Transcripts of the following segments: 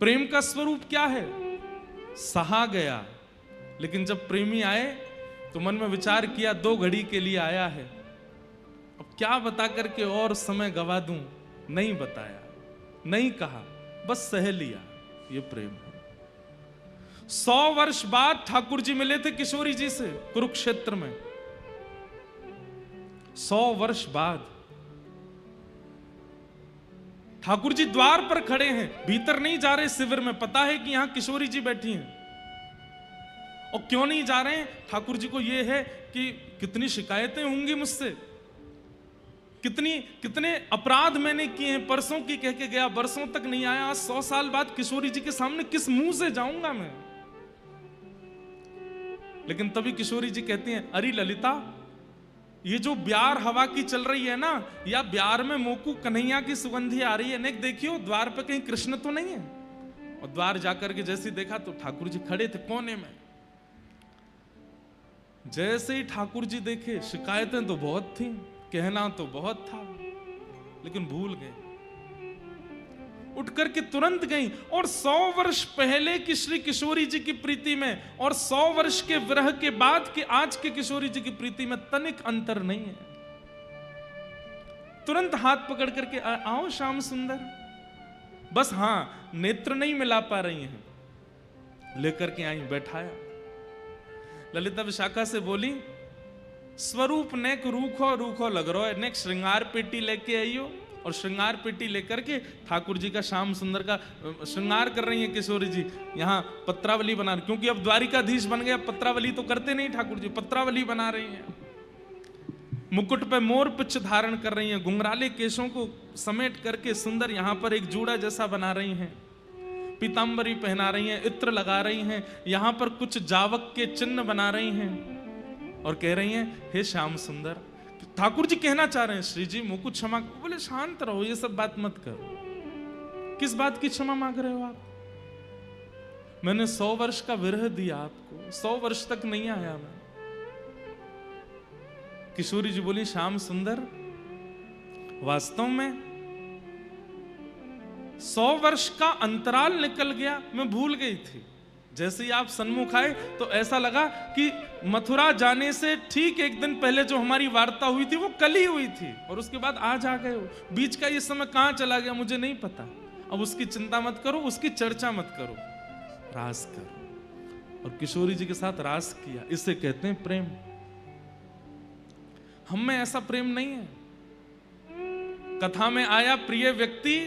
प्रेम का स्वरूप क्या है? सहा गया। लेकिन जब प्रेमी आए तो मन में विचार किया 2 घड़ी के लिए आया है, अब क्या बता करके और समय गवा दूं। नहीं बताया, नहीं कहा, बस सह लिया। ये प्रेम है। 100 वर्ष बाद ठाकुर जी मिले थे किशोरी जी से कुरुक्षेत्र में। 100 वर्ष बाद ठाकुर जी द्वार पर खड़े हैं, भीतर नहीं जा रहे शिविर में। पता है कि यहां किशोरी जी बैठी हैं। और क्यों नहीं जा रहे हैं? ठाकुर जी को यह है कि कितनी शिकायतें होंगी मुझसे, कितने अपराध मैंने किए हैं। परसों की कह के गया, बरसों तक नहीं आया। आज 100 साल बाद किशोरी जी के सामने किस मुंह से जाऊंगा मैं? लेकिन तभी किशोरी जी कहती हैं, अरे ललिता, ये जो ब्यार हवा की चल रही है ना, या ब्यार में मोकू कन्हैया की सुगंधी आ रही है। नेक देखियो द्वार पे कहीं कृष्ण तो नहीं है। और द्वार जाकर के जैसे देखा तो ठाकुर जी खड़े थे कोने में। जैसे ही ठाकुर जी देखे, शिकायतें तो बहुत थी, कहना तो बहुत था, लेकिन भूल गए। उठ करके तुरंत गई। और 100 वर्ष पहले की श्री किशोरी जी की प्रीति में और 100 वर्ष के विरह के बाद के आज के किशोरी जी की प्रीति में तनिक अंतर नहीं है। तुरंत हाथ पकड़ करके आओ श्याम सुंदर। बस हां, नेत्र नहीं मिला पा रही हैं, लेकर के आई, बैठाया। ललिता विशाखा से बोली, स्वरूप नेक रूखो रूखो लग रहा है, नेक श्रृंगार पेटी लेके आइयो। और श्रृंगार पेटी लेकर के ठाकुर जी का श्याम सुंदर का श्रृंगार कर रही है किशोरी जी। यहाँ पत्रावली बना रही, क्योंकि अब द्वारिकाधीश बन गया, पत्रावली तो करते नहीं ठाकुर जी, पत्रावली बना रही हैं। मुकुट पे मोर पिच्छ धारण कर रही हैं, घुंघराले केशों को समेट करके सुंदर यहाँ पर एक जूड़ा जैसा बना रही हैं। पीतांबरी पहना रही हैं, इत्र लगा रही हैं, यहाँ पर कुछ जावक के चिन्ह बना रही हैं और कह रही हैं, हे श्याम सुंदर। ठाकुर जी कहना चाह रहे हैं, श्री जी मुकुट क्षमा। बोले शांत रहो, ये सब बात मत करो। किस बात की क्षमा मांग रहे हो आप? मैंने 100 वर्ष का विरह दिया आपको, 100 वर्ष तक नहीं आया मैं। किशोरी जी बोली, श्याम सुंदर, वास्तव में 100 वर्ष का अंतराल निकल गया, मैं भूल गई थी। जैसे ही आप सन्मुख आए तो ऐसा लगा कि मथुरा जाने से ठीक एक दिन पहले जो हमारी वार्ता हुई थी वो कल ही हुई थी, और उसके बाद आज आ गए हो। बीच का ये समय कहां चला गया मुझे नहीं पता। अब उसकी चिंता मत करो, उसकी चर्चा मत करो, रास करो। और किशोरी जी के साथ रास किया। इसे कहते हैं प्रेम। हम में ऐसा प्रेम नहीं है। कथा में आया प्रिय व्यक्ति,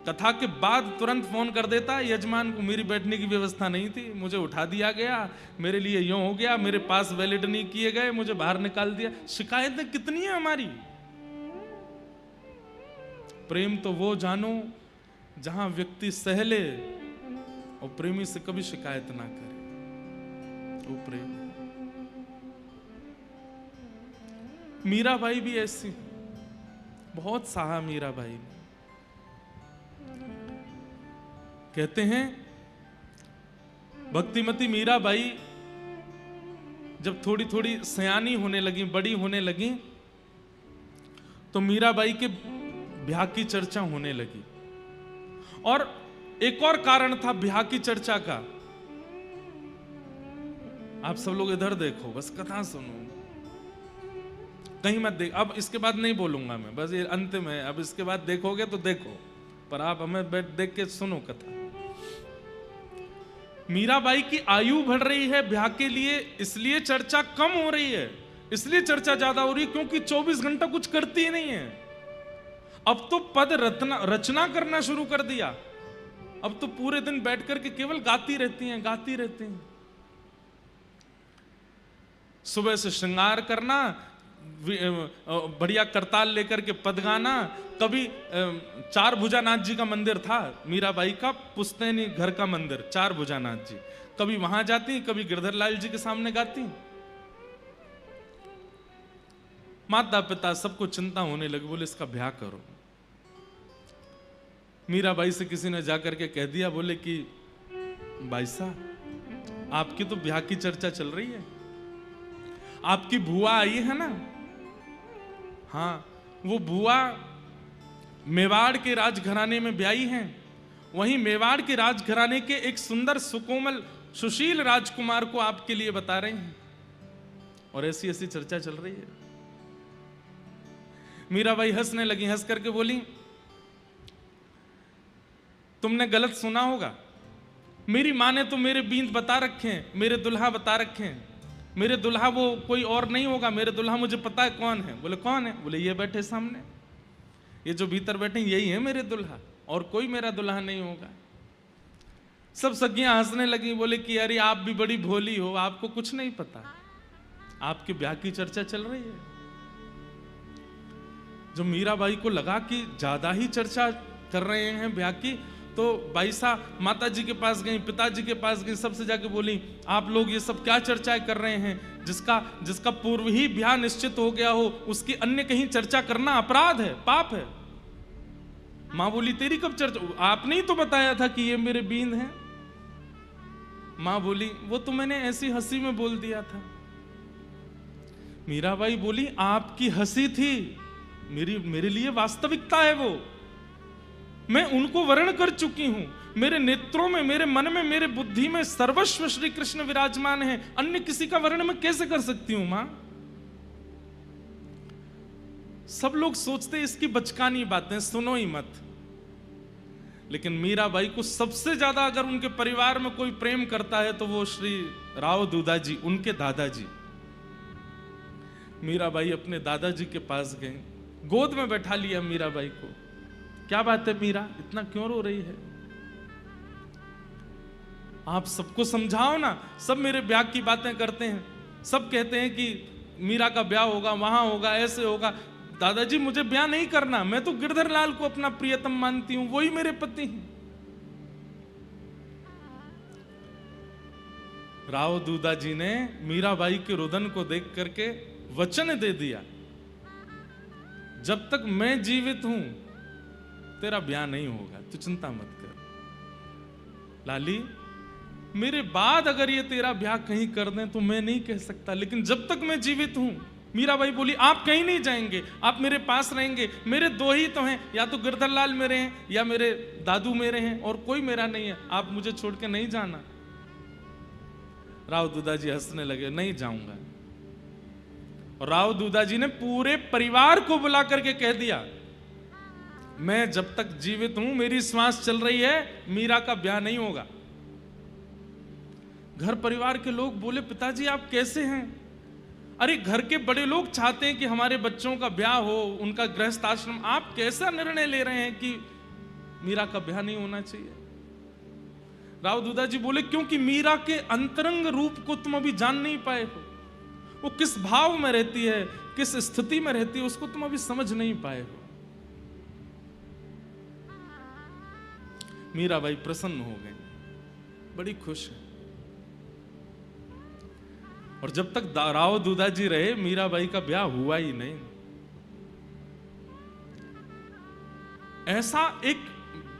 कथा के बाद तुरंत फोन कर देता, यजमान को मेरी बैठने की व्यवस्था नहीं थी, मुझे उठा दिया गया, मेरे लिए यूं हो गया, मेरे पास वैलिड नहीं किए गए, मुझे बाहर निकाल दिया। शिकायतें कितनी है हमारी। प्रेम तो वो जानो जहां व्यक्ति सहले और प्रेमी से कभी शिकायत ना करे, वो प्रेम। मीराबाई भी ऐसी, बहुत सहा मीराबाई ने। कहते हैं भक्तिमती मीराबाई जब थोड़ी थोड़ी सयानी होने लगी, बड़ी होने लगी, तो मीराबाई के ब्याह की चर्चा होने लगी। और एक और कारण था ब्याह की चर्चा का। आप सब लोग इधर देखो, बस कथा सुनो, कहीं मत देख। अब इसके बाद नहीं बोलूंगा मैं, बस ये अंतिम है। अब इसके बाद देखोगे तो देखो, पर आप हमें बैठ देख के सुनो कथा। मीराबाई की आयु बढ़ रही है ब्याह के लिए, इसलिए चर्चा कम हो रही है, इसलिए चर्चा ज्यादा हो रही है क्योंकि 24 घंटा कुछ करती ही नहीं है। अब तो पद रचना करना शुरू कर दिया। अब तो पूरे दिन बैठ करके केवल गाती रहती हैं, गाती रहती हैं। सुबह से श्रृंगार करना, बढ़िया करताल लेकर के पद गाना। कभी 4 भुजानाथ जी का मंदिर था मीराबाई का, पुस्तैनी घर का मंदिर, 4 भुजानाथ जी। कभी वहां जाती, कभी गिरधरलाल जी के सामने गाती। माता पिता सबको चिंता होने लगी, बोले इसका ब्याह करो। मीराबाई से किसी ने जाकर के कह दिया, बोले कि भाई साहब आपकी तो ब्याह की चर्चा चल रही है, आपकी बुआ आई है ना, हाँ वो बुआ मेवाड़ के राजघराने में ब्याही हैं, वहीं मेवाड़ के राजघराने के एक सुंदर सुकोमल सुशील राजकुमार को आपके लिए बता रहे हैं, और ऐसी ऐसी चर्चा चल रही है। मीराबाई हंसने लगी, हंस करके बोली, तुमने गलत सुना होगा, मेरी माँ ने तो मेरे बींद बता रखे हैं, मेरे दुल्हा बता रखे हैं, मेरे दुल्हा वो कोई और नहीं होगा, मेरे दुल्हा मुझे पता है कौन है। बोले कौन है? बोले ये बैठे सामने, ये जो भीतर बैठे यही है मेरे दुल्हा, और कोई मेरा दुल्हा नहीं होगा। सब सखियां हंसने लगी, बोले कि अरे आप भी बड़ी भोली हो, आपको कुछ नहीं पता, आपके ब्याह की चर्चा चल रही है। जो मीराबाई को लगा कि ज्यादा ही चर्चा कर रहे हैं ब्याह की, तो बाईसा माता जी के पास गई, पिताजी के पास गई, सबसे जाके बोली, आप लोग ये सब क्या चर्चाएं कर रहे हैं? जिसका पूर्व ही ब्याह निश्चित हो गया हो उसकी अन्य कहीं चर्चा करना अपराध है, पाप है। मां बोली, तेरी कब चर्चा? आपने ही तो बताया था कि ये मेरे बींद हैं। मां बोली, वो तो मैंने ऐसी हंसी में बोल दिया था। मीराबाई बोली, आपकी हंसी थी, मेरे लिए वास्तविकता है वो। मैं उनको वर्ण कर चुकी हूं, मेरे नेत्रों में, मेरे मन में, मेरे बुद्धि में सर्वस्व श्री कृष्ण विराजमान है, अन्य किसी का वर्ण मैं कैसे कर सकती हूं मां? सब लोग सोचते इसकी बचकानी बातें, सुनो ही मत। लेकिन मीराबाई को सबसे ज्यादा अगर उनके परिवार में कोई प्रेम करता है तो वो श्री राव दूधा जी, उनके दादाजी। मीराबाई अपने दादाजी के पास गए, गोद में बैठा लिया मीराबाई को। क्या बात है मीरा, इतना क्यों रो रही है? आप सबको समझाओ ना, सब मेरे ब्याह की बातें करते हैं, सब कहते हैं कि मीरा का ब्याह होगा, वहां होगा, ऐसे होगा। दादाजी मुझे ब्याह नहीं करना, मैं तो गिरधर लाल को अपना प्रियतम मानती हूं, वही मेरे पति हैं। राव दूधा जी ने मीराबाई के रुदन को देख करके वचन दे दिया, जब तक मैं जीवित हूं तेरा ब्याह नहीं होगा, तू चिंता मत कर। लाली, मेरे बाद अगर ये तेरा ब्याह कहीं कर दें तो मैं नहीं कह सकता, लेकिन जब तक मैं जीवित हूं। मीराबाई बोली, आप कहीं नहीं जाएंगे, आप मेरे पास रहेंगे। मेरे दो ही तो हैं, या तो गिरधर लाल मेरे हैं या मेरे दादू मेरे हैं, और कोई मेरा नहीं है। आप मुझे छोड़ के नहीं जाना। राव दूधा जी हंसने लगे, नहीं जाऊंगा। और राव दूधा जी ने पूरे परिवार को बुला करके कह दिया, मैं जब तक जीवित हूं, मेरी श्वास चल रही है, मीरा का ब्याह नहीं होगा। घर परिवार के लोग बोले, पिताजी आप कैसे हैं? अरे घर के बड़े लोग चाहते हैं कि हमारे बच्चों का ब्याह हो, उनका गृहस्थ आश्रम, आप कैसा निर्णय ले रहे हैं कि मीरा का ब्याह नहीं होना चाहिए? राव दूधा जी बोले, क्योंकि मीरा के अंतरंग रूप को तुम अभी जान नहीं पाए हो। वो किस भाव में रहती है, किस स्थिति में रहती है, उसको तुम अभी समझ नहीं पाए हो। मीराबाई प्रसन्न हो गई, बड़ी खुश है। और जब तक राव दूधा जी रहे, मीराबाई का ब्याह हुआ ही नहीं। ऐसा एक,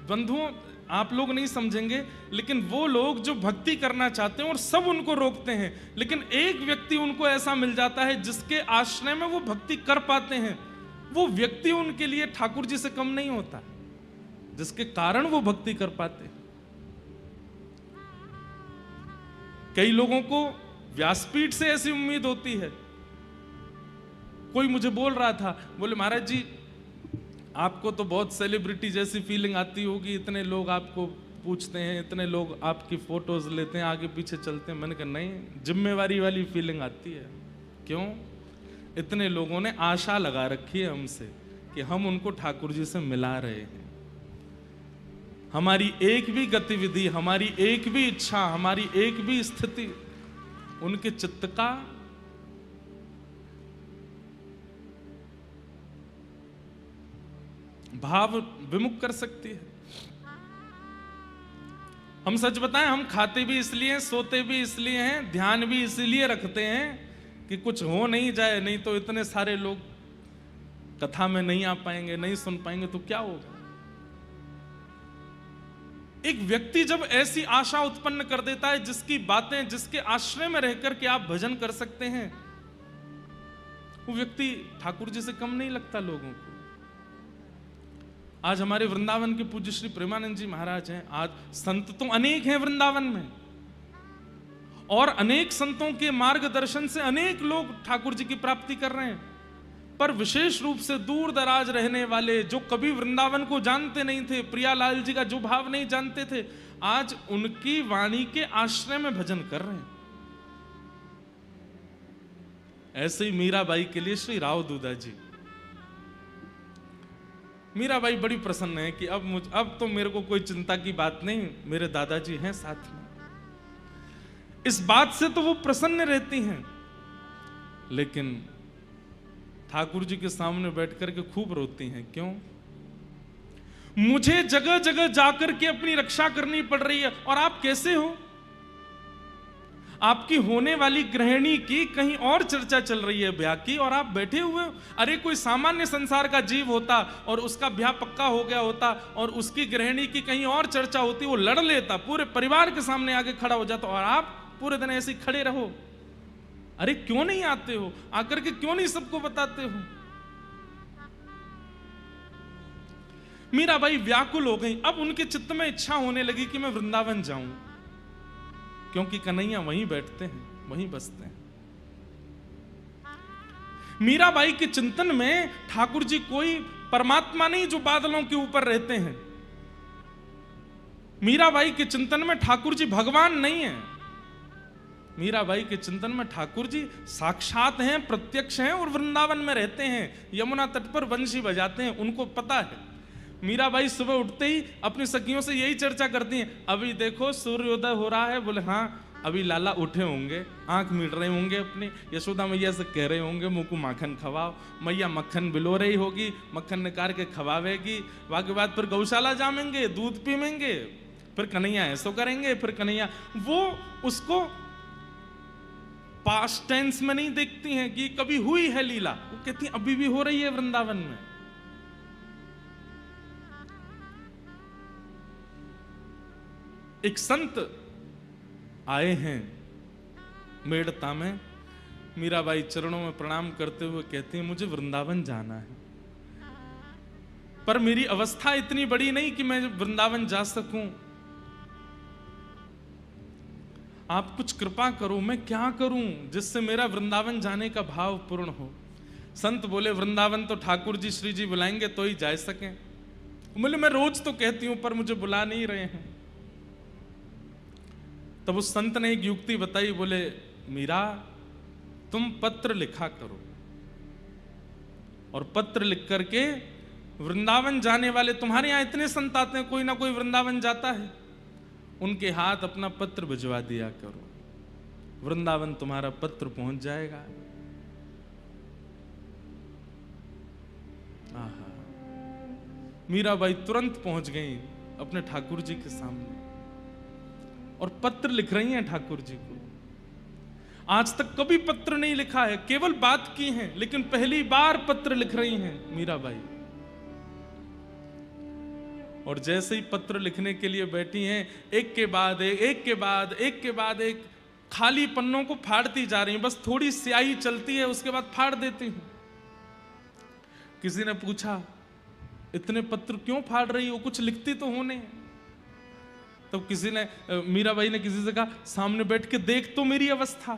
बंधुओं आप लोग नहीं समझेंगे, लेकिन वो लोग जो भक्ति करना चाहते हैं और सब उनको रोकते हैं, लेकिन एक व्यक्ति उनको ऐसा मिल जाता है जिसके आश्रय में वो भक्ति कर पाते हैं। वो व्यक्ति उनके लिए ठाकुर जी से कम नहीं होता, जिसके कारण वो भक्ति कर पाते हैं। कई लोगों को व्यासपीठ से ऐसी उम्मीद होती है। कोई मुझे बोल रहा था, बोले महाराज जी आपको तो बहुत सेलिब्रिटी जैसी फीलिंग आती होगी, इतने लोग आपको पूछते हैं, इतने लोग आपकी फोटोज लेते हैं, आगे पीछे चलते हैं। मैंने कहा नहीं, जिम्मेवारी वाली फीलिंग आती है। क्यों? इतने लोगों ने आशा लगा रखी है हमसे कि हम उनको ठाकुर जी से मिला रहे हैं। हमारी एक भी गतिविधि, हमारी एक भी इच्छा, हमारी एक भी स्थिति उनके चित्त का भाव विमुख कर सकती है। हम सच बताएं, हम खाते भी इसलिए हैं, सोते भी इसलिए हैं, ध्यान भी इसलिए रखते हैं कि कुछ हो नहीं जाए, नहीं तो इतने सारे लोग कथा में नहीं आ पाएंगे, नहीं सुन पाएंगे तो क्या होगा। एक व्यक्ति जब ऐसी आशा उत्पन्न कर देता है, जिसकी बातें, जिसके आश्रय में रहकर के आप भजन कर सकते हैं, वो व्यक्ति ठाकुर जी से कम नहीं लगता लोगों को। आज हमारे वृंदावन के पूज्य श्री प्रेमानंद जी महाराज हैं, आज संत तो अनेक हैं वृंदावन में, और अनेक संतों के मार्गदर्शन से अनेक लोग ठाकुर जी की प्राप्ति कर रहे हैं। पर विशेष रूप से दूर दराज रहने वाले, जो कभी वृंदावन को जानते नहीं थे, प्रियालाल जी का जो भाव नहीं जानते थे, आज उनकी वाणी के आश्रय में भजन कर रहे हैं। ऐसे ही मीराबाई के लिए श्री राव दूधा जी, मीराबाई बड़ी प्रसन्न है कि अब तो मेरे को कोई चिंता की बात नहीं, मेरे दादाजी हैं साथ में। इस बात से तो वो प्रसन्न रहती हैं, लेकिन ठाकुर जी के सामने बैठ करके खूब रोती हैं। क्यों? मुझे जगह जगह जाकर के अपनी रक्षा करनी पड़ रही है, और आप कैसे हो? आपकी होने वाली गृहिणी की कहीं और चर्चा चल रही है ब्याह की, और आप बैठे हुए हो। अरे कोई सामान्य संसार का जीव होता और उसका ब्याह पक्का हो गया होता और उसकी गृहिणी की कहीं और चर्चा होती, वो लड़ लेता, पूरे परिवार के सामने आगे खड़ा हो जाता, और आप पूरे दिन ऐसे खड़े रहो। अरे क्यों नहीं आते हो? आकर के क्यों नहीं सबको बताते हो? मीराबाई व्याकुल हो गई। अब उनके चित्त में इच्छा होने लगी कि मैं वृंदावन जाऊं, क्योंकि कन्हैया वहीं बैठते हैं, वहीं बसते हैं। मीराबाई के चिंतन में ठाकुर जी कोई परमात्मा नहीं जो बादलों के ऊपर रहते हैं। मीराबाई के चिंतन में ठाकुर जी भगवान नहीं है। मीराबाई के चिंतन में ठाकुर जी साक्षात हैं, प्रत्यक्ष हैं, और वृंदावन में रहते हैं, यमुना तट पर बंशी बजाते हैं। उनको पता है। मीराबाई सुबह उठते ही अपनी सखियों से यही चर्चा करती हैं, अभी देखो सूर्योदय हो रहा है। बोले हाँ, अभी लाला उठे होंगे, आंख मीट रहे होंगे अपनी, यशोदा मैया से कह रहे होंगे मुंह को माखन खवाओ, मैया मक्खन बिलो रही होगी, मक्खन निकाल के खवावेगी, बाकी बाद फिर गौशाला जामेंगे, दूध पीमेंगे, फिर कन्हैया ऐसो करेंगे, फिर कन्हैया। वो उसको पास्ट टेंस में नहीं देखती हैं कि कभी हुई है लीला, वो कहती हैं अभी भी हो रही है वृंदावन में। एक संत आए हैं मेड़ता में, मीराबाई चरणों में प्रणाम करते हुए कहती हैं मुझे वृंदावन जाना है, पर मेरी अवस्था इतनी बड़ी नहीं कि मैं वृंदावन जा सकूं। आप कुछ कृपा करो, मैं क्या करूं जिससे मेरा वृंदावन जाने का भाव पूर्ण हो। संत बोले वृंदावन तो ठाकुर जी श्री जी बुलाएंगे तो ही जा सकें। बोले मैं रोज तो कहती हूं पर मुझे बुला नहीं रहे हैं। तब उस संत ने एक युक्ति बताई। बोले मीरा, तुम पत्र लिखा करो, और पत्र लिख करके वृंदावन जाने वाले, तुम्हारे यहां इतने संत आते हैं, कोई ना कोई वृंदावन जाता है, उनके हाथ अपना पत्र भिजवा दिया करो, वृंदावन तुम्हारा पत्र पहुंच जाएगा। आहा, मीराबाई तुरंत पहुंच गई अपने ठाकुर जी के सामने और पत्र लिख रही हैं ठाकुर जी को। आज तक कभी पत्र नहीं लिखा है, केवल बात की है, लेकिन पहली बार पत्र लिख रही हैं मीराबाई। और जैसे ही पत्र लिखने के लिए बैठी हैं, एक के बाद एक खाली पन्नों को फाड़ती जा रही हैं। बस थोड़ी स्याही चलती है, उसके बाद फाड़ देती हैं। किसी ने पूछा इतने पत्र क्यों फाड़ रही हो, कुछ लिखती तो होने। तो किसी ने, मीराबाई ने किसी से कहा सामने बैठ के देख तो मेरी अवस्था।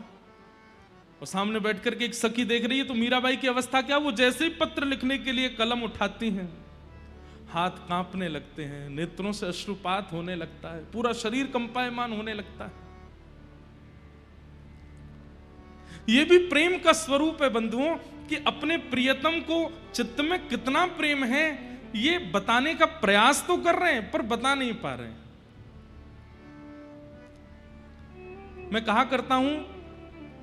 और सामने बैठ करके एक सखी देख रही है, तो मीराबाई की अवस्था क्या, वो जैसे ही पत्र लिखने के लिए कलम उठाती हैं, हाथ कांपने लगते हैं, नेत्रों से अश्रुपात होने लगता है, पूरा शरीर कंपायमान होने लगता है। यह भी प्रेम का स्वरूप है बंधुओं, कि अपने प्रियतम को चित्त में कितना प्रेम है ये बताने का प्रयास तो कर रहे हैं, पर बता नहीं पा रहे हैं। मैं कहा करता हूं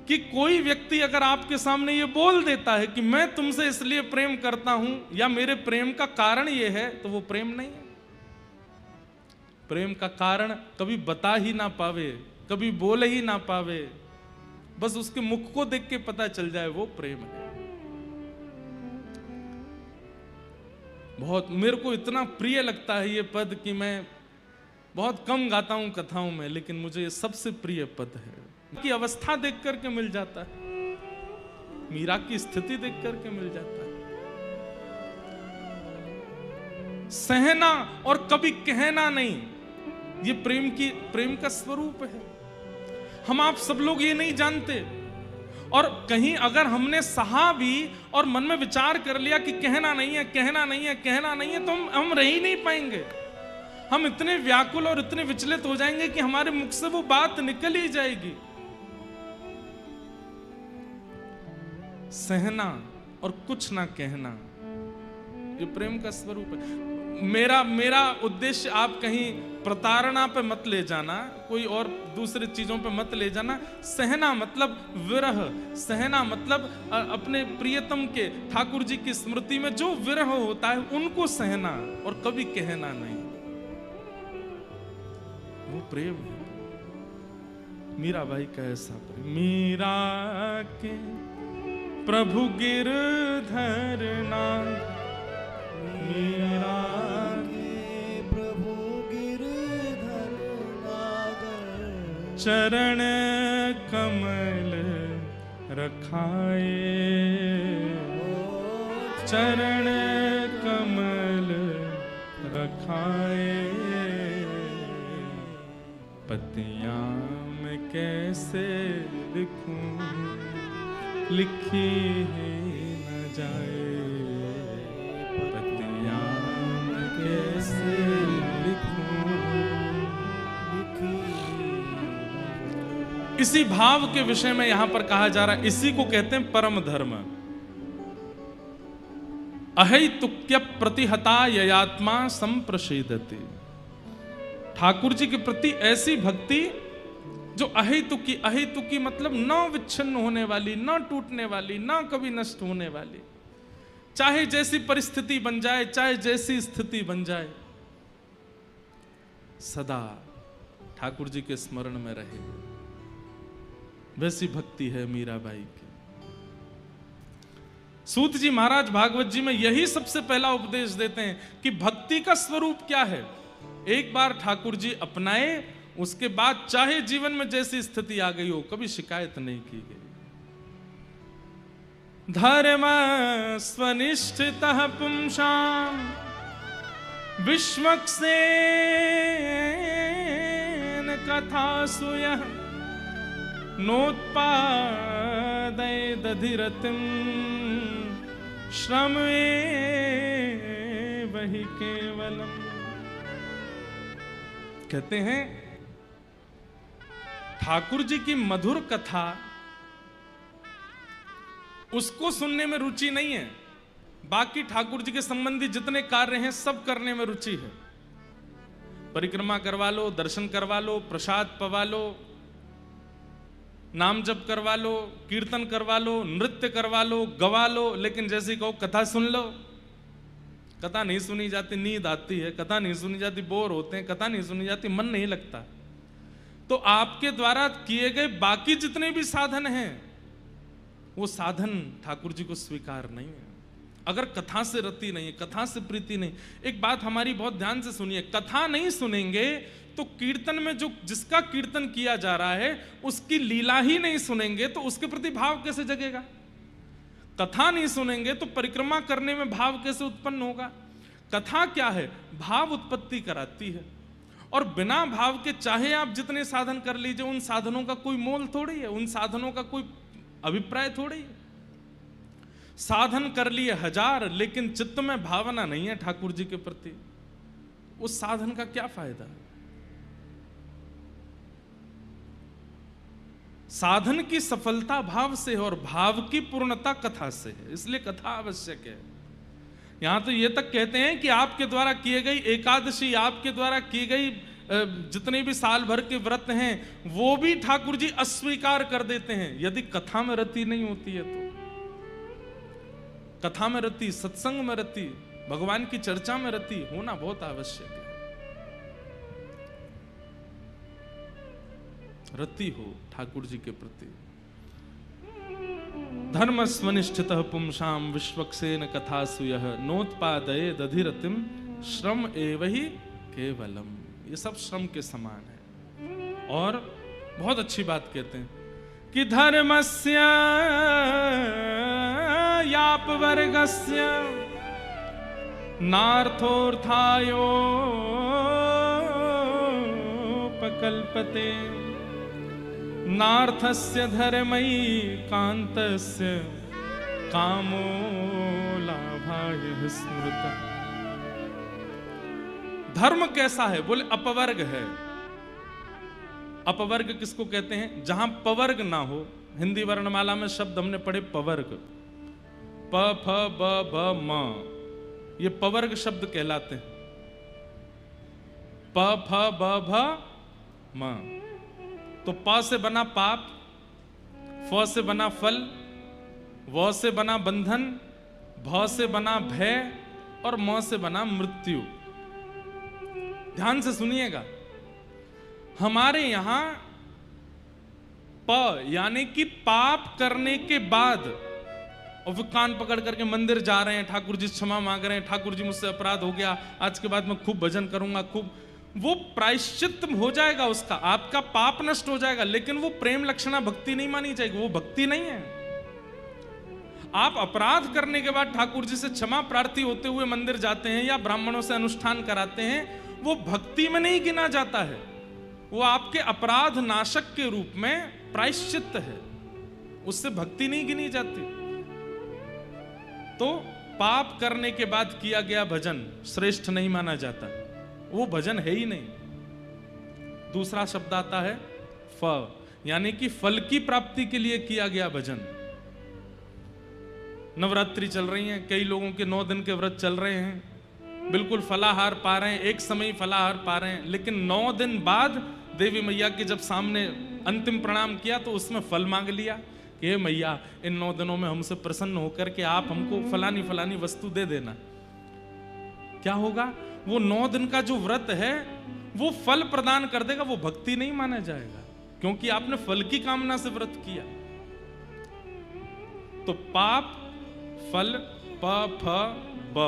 कि कोई व्यक्ति अगर आपके सामने ये बोल देता है कि मैं तुमसे इसलिए प्रेम करता हूं, या मेरे प्रेम का कारण ये है, तो वो प्रेम नहीं है। प्रेम का कारण कभी बता ही ना पावे, कभी बोल ही ना पावे, बस उसके मुख को देख के पता चल जाए वो प्रेम है। बहुत मेरे को इतना प्रिय लगता है ये पद कि मैं बहुत कम गाता हूं कथाओं में, लेकिन मुझे ये सबसे प्रिय पद है। की अवस्था देख करके मिल जाता है, मीरा की स्थिति देख करके मिल जाता है। सहना और कभी कहना नहीं, ये प्रेम का स्वरूप है। हम आप सब लोग ये नहीं जानते, और कहीं अगर हमने सहा भी और मन में विचार कर लिया कि कहना नहीं है, कहना नहीं है, कहना नहीं है, तो हम रह ही नहीं पाएंगे। हम इतने व्याकुल और इतने विचलित हो जाएंगे कि हमारे मुख से वो बात निकल ही जाएगी। सहना और कुछ ना कहना, ये प्रेम का स्वरूप है। मेरा उद्देश्य आप कहीं प्रताड़ना पे मत ले जाना, कोई और दूसरी चीजों पे मत ले जाना। सहना मतलब विरह, सहना मतलब अपने प्रियतम के, ठाकुर जी की स्मृति में जो विरह होता है उनको सहना, और कभी कहना नहीं, वो प्रेम है। मीराबाई का ऐसा प्रेम। मीरा के प्रभु गिरधर नाथ, मीरा के प्रभु गिरधर नाथ, चरण कमल रखाए, चरण कमल रखाए, पतियां मैं कैसे लिखूं, लिखी ही न जाए, पतियां मैं कैसे लिखूं, लिखी ही। इसी भाव के विषय में यहां पर कहा जा रहा है, इसी को कहते हैं परम धर्म। अहैतुक्य प्रतिहता ययात्मा संप्रषेदते। ठाकुर जी के प्रति ऐसी भक्ति जो अहेतुकी, अहेतुकी मतलब न विच्छिन्न होने वाली, न टूटने वाली, न कभी नष्ट होने वाली, चाहे जैसी परिस्थिति बन जाए, चाहे जैसी स्थिति बन जाए, सदा ठाकुर जी के स्मरण में रहे। वैसी भक्ति है मीराबाई की। सूत जी महाराज भागवत जी में यही सबसे पहला उपदेश देते हैं कि भक्ति का स्वरूप क्या है। एक बार ठाकुर जी अपनाए, उसके बाद चाहे जीवन में जैसी स्थिति आ गई हो, कभी शिकायत नहीं की गई। धर्म स्वनिष्ठितः पुंसाम विश्वक्सेन कथासु यः नोत्पादय दधिरतिं श्रम वही केवलम। कहते हैं ठाकुर जी की मधुर कथा, उसको सुनने में रुचि नहीं है, बाकी ठाकुर जी के संबंधी जितने कार्य हैं सब करने में रुचि है। परिक्रमा करवा लो, दर्शन करवा लो, प्रसाद पवा लो, नाम जप करवा लो, कीर्तन करवा लो, नृत्य करवा लो, गवा लो, लेकिन जैसे कहो कथा सुन लो, कथा नहीं सुनी जाती, नींद आती है, कथा नहीं सुनी जाती, बोर होते हैं, कथा नहीं सुनी जाती, मन नहीं लगता। तो आपके द्वारा किए गए बाकी जितने भी साधन हैं, वो साधन ठाकुर जी को स्वीकार नहीं है। अगर कथा से रति नहीं है, कथा से प्रीति नहीं। एक बात हमारी बहुत ध्यान से सुनिए, कथा नहीं सुनेंगे तो कीर्तन में जो जिसका कीर्तन किया जा रहा है उसकी लीला ही नहीं सुनेंगे तो उसके प्रति भाव कैसे जगेगा। कथा नहीं सुनेंगे तो परिक्रमा करने में भाव कैसे उत्पन्न होगा। कथा क्या है, भाव उत्पत्ति कराती है, और बिना भाव के चाहे आप जितने साधन कर लीजिए, उन साधनों का कोई मोल थोड़ी है, उन साधनों का कोई अभिप्राय थोड़ी है। साधन कर लिए हजार, लेकिन चित्त में भावना नहीं है ठाकुर जी के प्रति, उस साधन का क्या फायदा। साधन की सफलता भाव से है और भाव की पूर्णता कथा से है, इसलिए कथा आवश्यक है। यहां तो ये तक कहते हैं कि आपके द्वारा किए गई एकादशी, आपके द्वारा की गई जितने भी साल भर के व्रत हैं, वो भी ठाकुर जी अस्वीकार कर देते हैं यदि कथा में रति नहीं होती है तो। कथा में रति, सत्संग में रति, भगवान की चर्चा में रति होना बहुत आवश्यक है। रति हो ठाकुर जी के प्रति। धर्म स्वनिष्ठितः पुंसाम विश्वक्सेन कथासु यः नोत्पादये दधिरतिम श्रम एवहि केवलम। ये सब श्रम के समान है। और बहुत अच्छी बात कहते हैं कि धर्मस्य याप वर्गस्य नार्थोऽर्थायोपकल्पते नार्थस्य धर्मयि कान्तस्य कामो लाभाय स्मृतः। धर्म कैसा है? बोले अपवर्ग है। अपवर्ग किसको कहते हैं? जहां पवर्ग ना हो। हिंदी वर्णमाला में शब्द हमने पढ़े पवर्ग, प फ ब भ म, ये पवर्ग शब्द कहलाते हैं। प फ ब भ म। तो प से बना पाप, फ से बना फल, व से बना बंधन, भ से बना भय और म से बना मृत्यु। ध्यान से सुनिएगा, हमारे यहां प यानी कि पाप करने के बाद, और फिर कान पकड़ करके मंदिर जा रहे हैं, ठाकुर जी क्षमा मांग रहे हैं, ठाकुर जी मुझसे अपराध हो गया, आज के बाद मैं खूब भजन करूंगा, खूब, वो प्रायश्चित हो जाएगा उसका, आपका पाप नष्ट हो जाएगा, लेकिन वो प्रेम लक्षणा भक्ति नहीं मानी जाएगी, वो भक्ति नहीं है। आप अपराध करने के बाद ठाकुर जी से क्षमा प्रार्थी होते हुए मंदिर जाते हैं या ब्राह्मणों से अनुष्ठान कराते हैं, वो भक्ति में नहीं गिना जाता है, वो आपके अपराध नाशक के रूप में प्रायश्चित है, उससे भक्ति नहीं गिनी जाती। तो पाप करने के बाद किया गया भजन श्रेष्ठ नहीं माना जाता, वो भजन है ही नहीं। दूसरा शब्द आता है फ, यानी कि फल की प्राप्ति के लिए किया गया भजन। नवरात्रि चल रही हैं, कई लोगों के 9 दिन के व्रत चल रहे हैं, बिल्कुल फलाहार पा रहे हैं, एक समय फलाहार पा रहे हैं, लेकिन 9 दिन बाद देवी मैया के जब सामने अंतिम प्रणाम किया तो उसमें फल मांग लिया कि हे मैया, इन 9 दिनों में हमसे प्रसन्न होकर के आप हमको फलानी फलानी वस्तु दे देना। क्या होगा? वो 9 दिन का जो व्रत है वो फल प्रदान कर देगा, वो भक्ति नहीं माना जाएगा, क्योंकि आपने फल की कामना से व्रत किया। तो पाप, फल, प फ ब,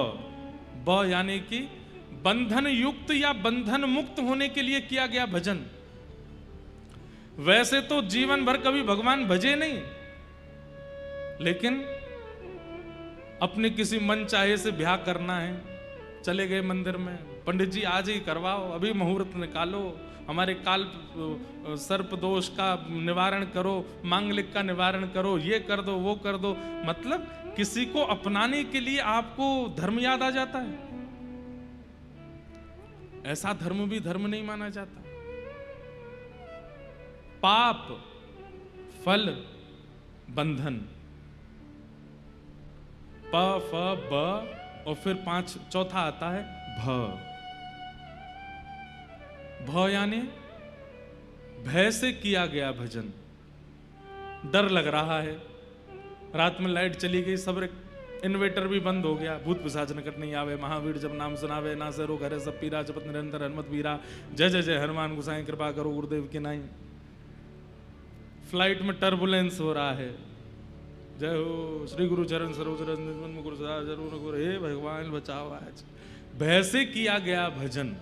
ब यानी कि बंधन युक्त या बंधन मुक्त होने के लिए किया गया भजन। वैसे तो जीवन भर कभी भगवान भजे नहीं, लेकिन अपने किसी मन चाहे से ब्याह करना है, चले गए मंदिर में, पंडित जी आज ही करवाओ, अभी मुहूर्त निकालो, हमारे काल सर्प दोष का निवारण करो, मांगलिक का निवारण करो, ये कर दो, वो कर दो। मतलब किसी को अपनाने के लिए आपको धर्म याद आ जाता है। ऐसा धर्म भी धर्म नहीं माना जाता। पाप, फल, बंधन, प फ ब और फिर 5 चौथा आता है भ। भ यानी भय से किया गया भजन। डर लग रहा है, रात में लाइट चली गई, सब इन्वेटर भी बंद हो गया, भूत पिशाच निकट नहीं आवे, महावीर जब नाम सुनावे, ना से रोग हरे सब पीरा, जपत निरंतर हनुमत वीरा, जय जय जय हनुमान गोसाई कृपा करो गुरुदेव की नाई। फ्लाइट में टर्बुलेंस हो रहा है, जय हो श्री गुरु चरण सरोज रज निज गुरु सदा जरूर गुरु, हे भगवान बचाओ आज। भय से किया गया भजन।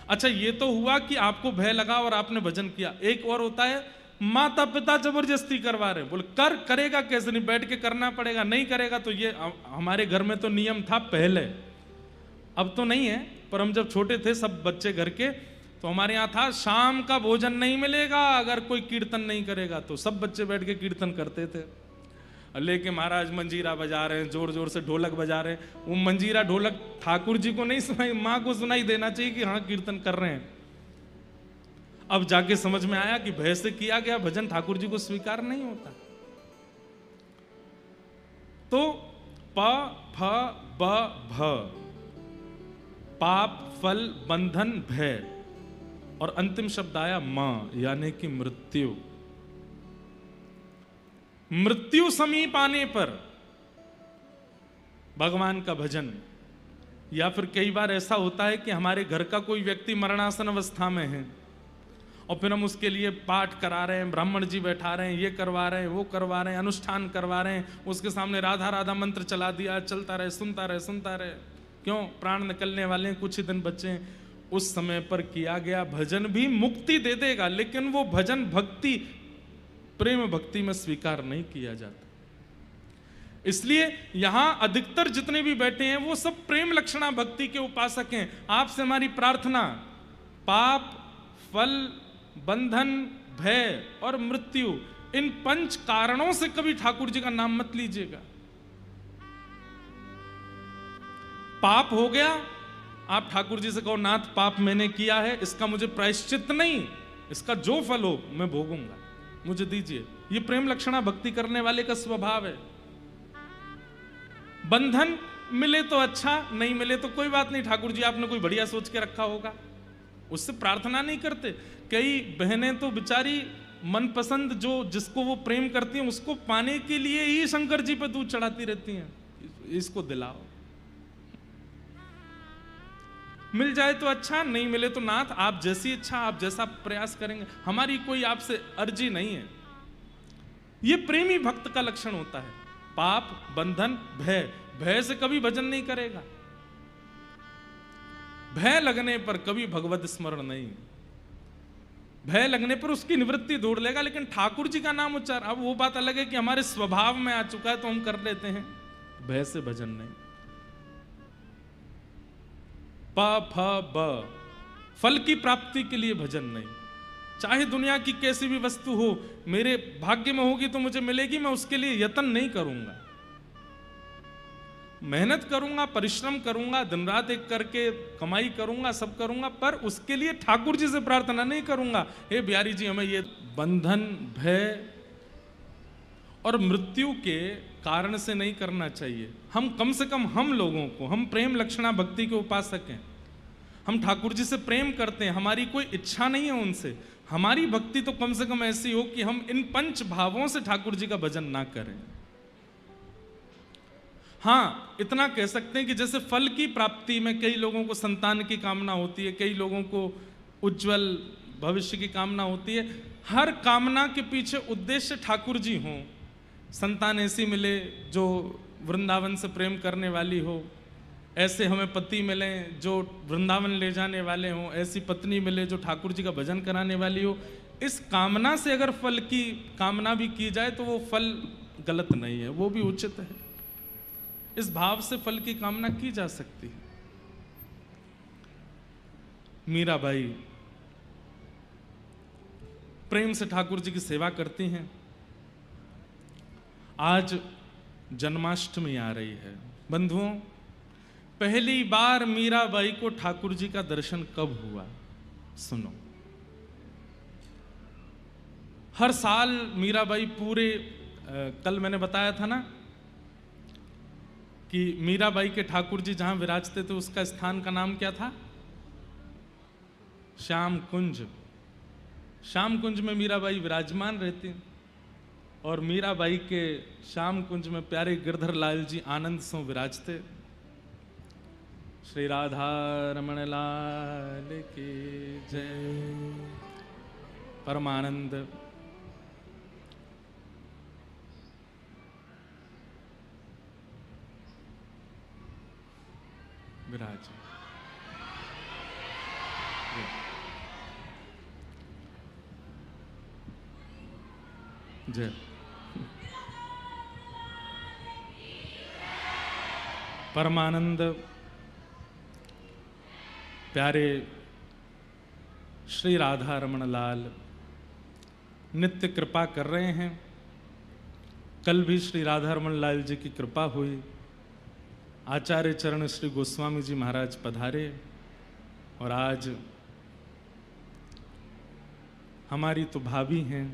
अच्छा, ये तो हुआ कि आपको भय लगा और आपने भजन किया। एक और होता है माता पिता जबरदस्ती करवा रहे, बोले करेगा कैसे, नहीं बैठ के करना पड़ेगा, नहीं करेगा तो ये। हमारे घर में तो नियम था पहले, अब तो नहीं है, पर हम जब छोटे थे सब बच्चे घर के, तो हमारे यहाँ था शाम का भोजन नहीं मिलेगा अगर कोई कीर्तन नहीं करेगा। तो सब बच्चे बैठ के कीर्तन करते थे, लेके महाराज मंजीरा बजा रहे हैं, जोर जोर से ढोलक बजा रहे हैं। वो मंजीरा ढोलक ठाकुर जी को नहीं सुनाई, माँ को सुनाई देना चाहिए कि हाँ कीर्तन कर रहे हैं। अब जाके समझ में आया कि भय से किया गया भजन ठाकुर जी को स्वीकार नहीं होता। तो प फ ब भ, पाप, फल, बंधन, भय, और अंतिम शब्द आया म, यानी कि मृत्यु। मृत्यु समीप आने पर भगवान का भजन, या फिर कई बार ऐसा होता है कि हमारे घर का कोई व्यक्ति मरणासन अवस्था में है और फिर हम उसके लिए पाठ करा रहे हैं, ब्राह्मण जी बैठा रहे हैं, ये करवा रहे हैं, वो करवा रहे हैं, अनुष्ठान करवा रहे हैं, उसके सामने राधा राधा मंत्र चला दिया, चलता रहे, सुनता रहे, सुनता रहे। क्यों? प्राण निकलने वाले हैं, कुछ ही दिन बचे हैं। उस समय पर किया गया भजन भी मुक्ति दे देगा, लेकिन वो भजन भक्ति, प्रेम भक्ति में स्वीकार नहीं किया जाता। इसलिए यहां अधिकतर जितने भी बैठे हैं वो सब प्रेम लक्षणा भक्ति के उपासक हैं। आपसे हमारी प्रार्थना, पाप, फल, बंधन, भय और मृत्यु, इन 5 कारणों से कभी ठाकुर जी का नाम मत लीजिएगा। पाप हो गया, आप ठाकुर जी से कहो नाथ पाप मैंने किया है, इसका मुझे प्रायश्चित नहीं, इसका जो फल हो मैं भोगूंगा, मुझे दीजिए। ये प्रेम लक्षणा भक्ति करने वाले का स्वभाव है। बंधन मिले तो अच्छा, नहीं मिले तो कोई बात नहीं, ठाकुर जी आपने कोई बढ़िया सोच के रखा होगा, उससे प्रार्थना नहीं करते। कई बहनें तो बेचारी मनपसंद जो जिसको वो प्रेम करती हैं उसको पाने के लिए ही शंकर जी पे दूध चढ़ाती रहती हैं, इसको दिलाओ। मिल जाए तो अच्छा, नहीं मिले तो नाथ आप जैसी इच्छा, आप जैसा प्रयास करेंगे, हमारी कोई आपसे अर्जी नहीं है। ये प्रेमी भक्त का लक्षण होता है। पाप, बंधन, भय, भय से कभी भजन नहीं करेगा, भय लगने पर कभी भगवत स्मरण नहीं, भय लगने पर उसकी निवृत्ति ढूंढ लेगा, लेकिन ठाकुर जी का नाम उच्चार, अब वो बात अलग है कि हमारे स्वभाव में आ चुका है तो हम कर लेते हैं, भय से भजन नहीं। प फ ब, फल की प्राप्ति के लिए भजन नहीं। चाहे दुनिया की कैसी भी वस्तु हो, मेरे भाग्य में होगी तो मुझे मिलेगी, मैं उसके लिए यत्न नहीं करूंगा, मेहनत करूंगा, परिश्रम करूंगा, दिन रात एक करके कमाई करूंगा, सब करूंगा, पर उसके लिए ठाकुर जी से प्रार्थना नहीं करूंगा, हे बिहारी जी हमें ये बंधन, भय और मृत्यु के कारण से नहीं करना चाहिए। हम कम से कम हम लोगों को, हम प्रेम लक्षणा भक्ति के उपासक हैं, हम ठाकुर जी से प्रेम करते हैं, हमारी कोई इच्छा नहीं है उनसे, हमारी भक्ति तो कम से कम ऐसी हो कि हम इन 5 भावों से ठाकुर जी का भजन ना करें। हाँ, इतना कह सकते हैं कि जैसे फल की प्राप्ति में कई लोगों को संतान की कामना होती है, कई लोगों को उज्जवल भविष्य की कामना होती है, हर कामना के पीछे उद्देश्य ठाकुर जी हों। संतान ऐसी मिले जो वृंदावन से प्रेम करने वाली हो, ऐसे हमें पति मिले जो वृंदावन ले जाने वाले हों, ऐसी पत्नी मिले जो ठाकुर जी का भजन कराने वाली हो। इस कामना से अगर फल की कामना भी की जाए तो वो फल गलत नहीं है, वो भी उचित है। इस भाव से फल की कामना की जा सकती है। मीराबाई प्रेम से ठाकुर जी की सेवा करती हैं। आज जन्माष्टमी आ रही है बंधुओं, पहली बार मीराबाई को ठाकुर जी का दर्शन कब हुआ? सुनो, हर साल मीराबाई पूरे कल मैंने बताया था ना कि मीराबाई के ठाकुर जी जहां विराजते थे उसका स्थान का नाम क्या था? श्याम कुंज। श्याम कुंज में मीराबाई विराजमान रहती, और मीराबाई के श्याम कुंज में प्यारे गिरधर लाल जी आनंद से विराजते। श्री राधा रमण लाल की जय। परमानंद विराज। जय। परमानंद प्यारे श्री राधा रमण लाल नित्य कृपा कर रहे हैं। कल भी श्री राधा रमण लाल जी की कृपा हुई। आचार्य चरण श्री गोस्वामी जी महाराज पधारे, और आज हमारी तो भाभी हैं,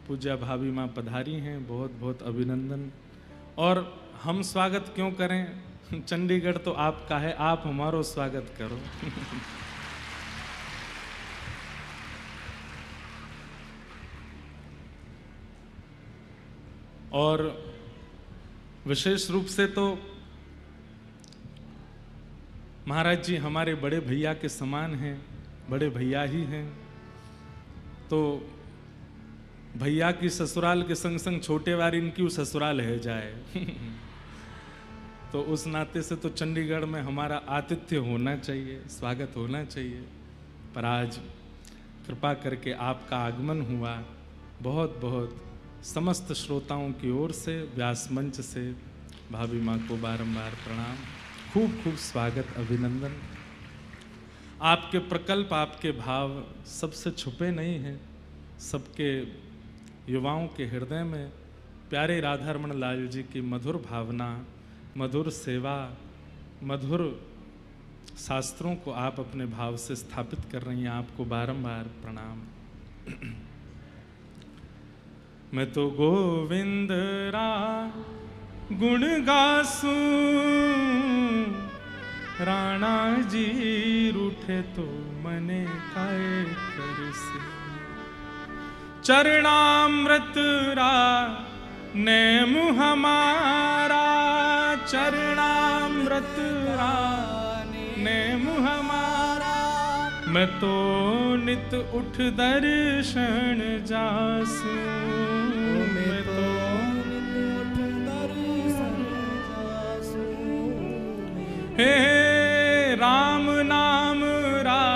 पूज्या भाभी माँ पधारी हैं, बहुत बहुत अभिनंदन। और हम स्वागत क्यों करें, चंडीगढ़ तो आपका है, आप हमारो स्वागत करो। और विशेष रूप से तो महाराज जी हमारे बड़े भैया के समान हैं, बड़े भैया ही हैं। तो भैया की ससुराल के संग संग छोटे वारी इनकी ससुराल है जाए। तो उस नाते से तो चंडीगढ़ में हमारा आतिथ्य होना चाहिए, स्वागत होना चाहिए। पर आज कृपा करके आपका आगमन हुआ, बहुत बहुत समस्त श्रोताओं की ओर से व्यास मंच से भाभी माँ को बारंबार प्रणाम, खूब खूब स्वागत, अभिनंदन। आपके प्रकल्प, आपके भाव सबसे छुपे नहीं हैं, सबके युवाओं के हृदय में प्यारे राधारमण लाल जी की मधुर भावना, मधुर सेवा, मधुर शास्त्रों को आप अपने भाव से स्थापित कर रही हैं। आपको बारंबार प्रणाम। मैं तो गोविंद रा गुण गासूं, राणा जी रूठे तो मने काय करसे। चरणामृत रा नेम हमारा, चरणामृत रा नेम हमारा। मैं तो नित उठ दर्शन जासूं, मैं तो नित उठ दर्शन जासूं। हे राम नाम रा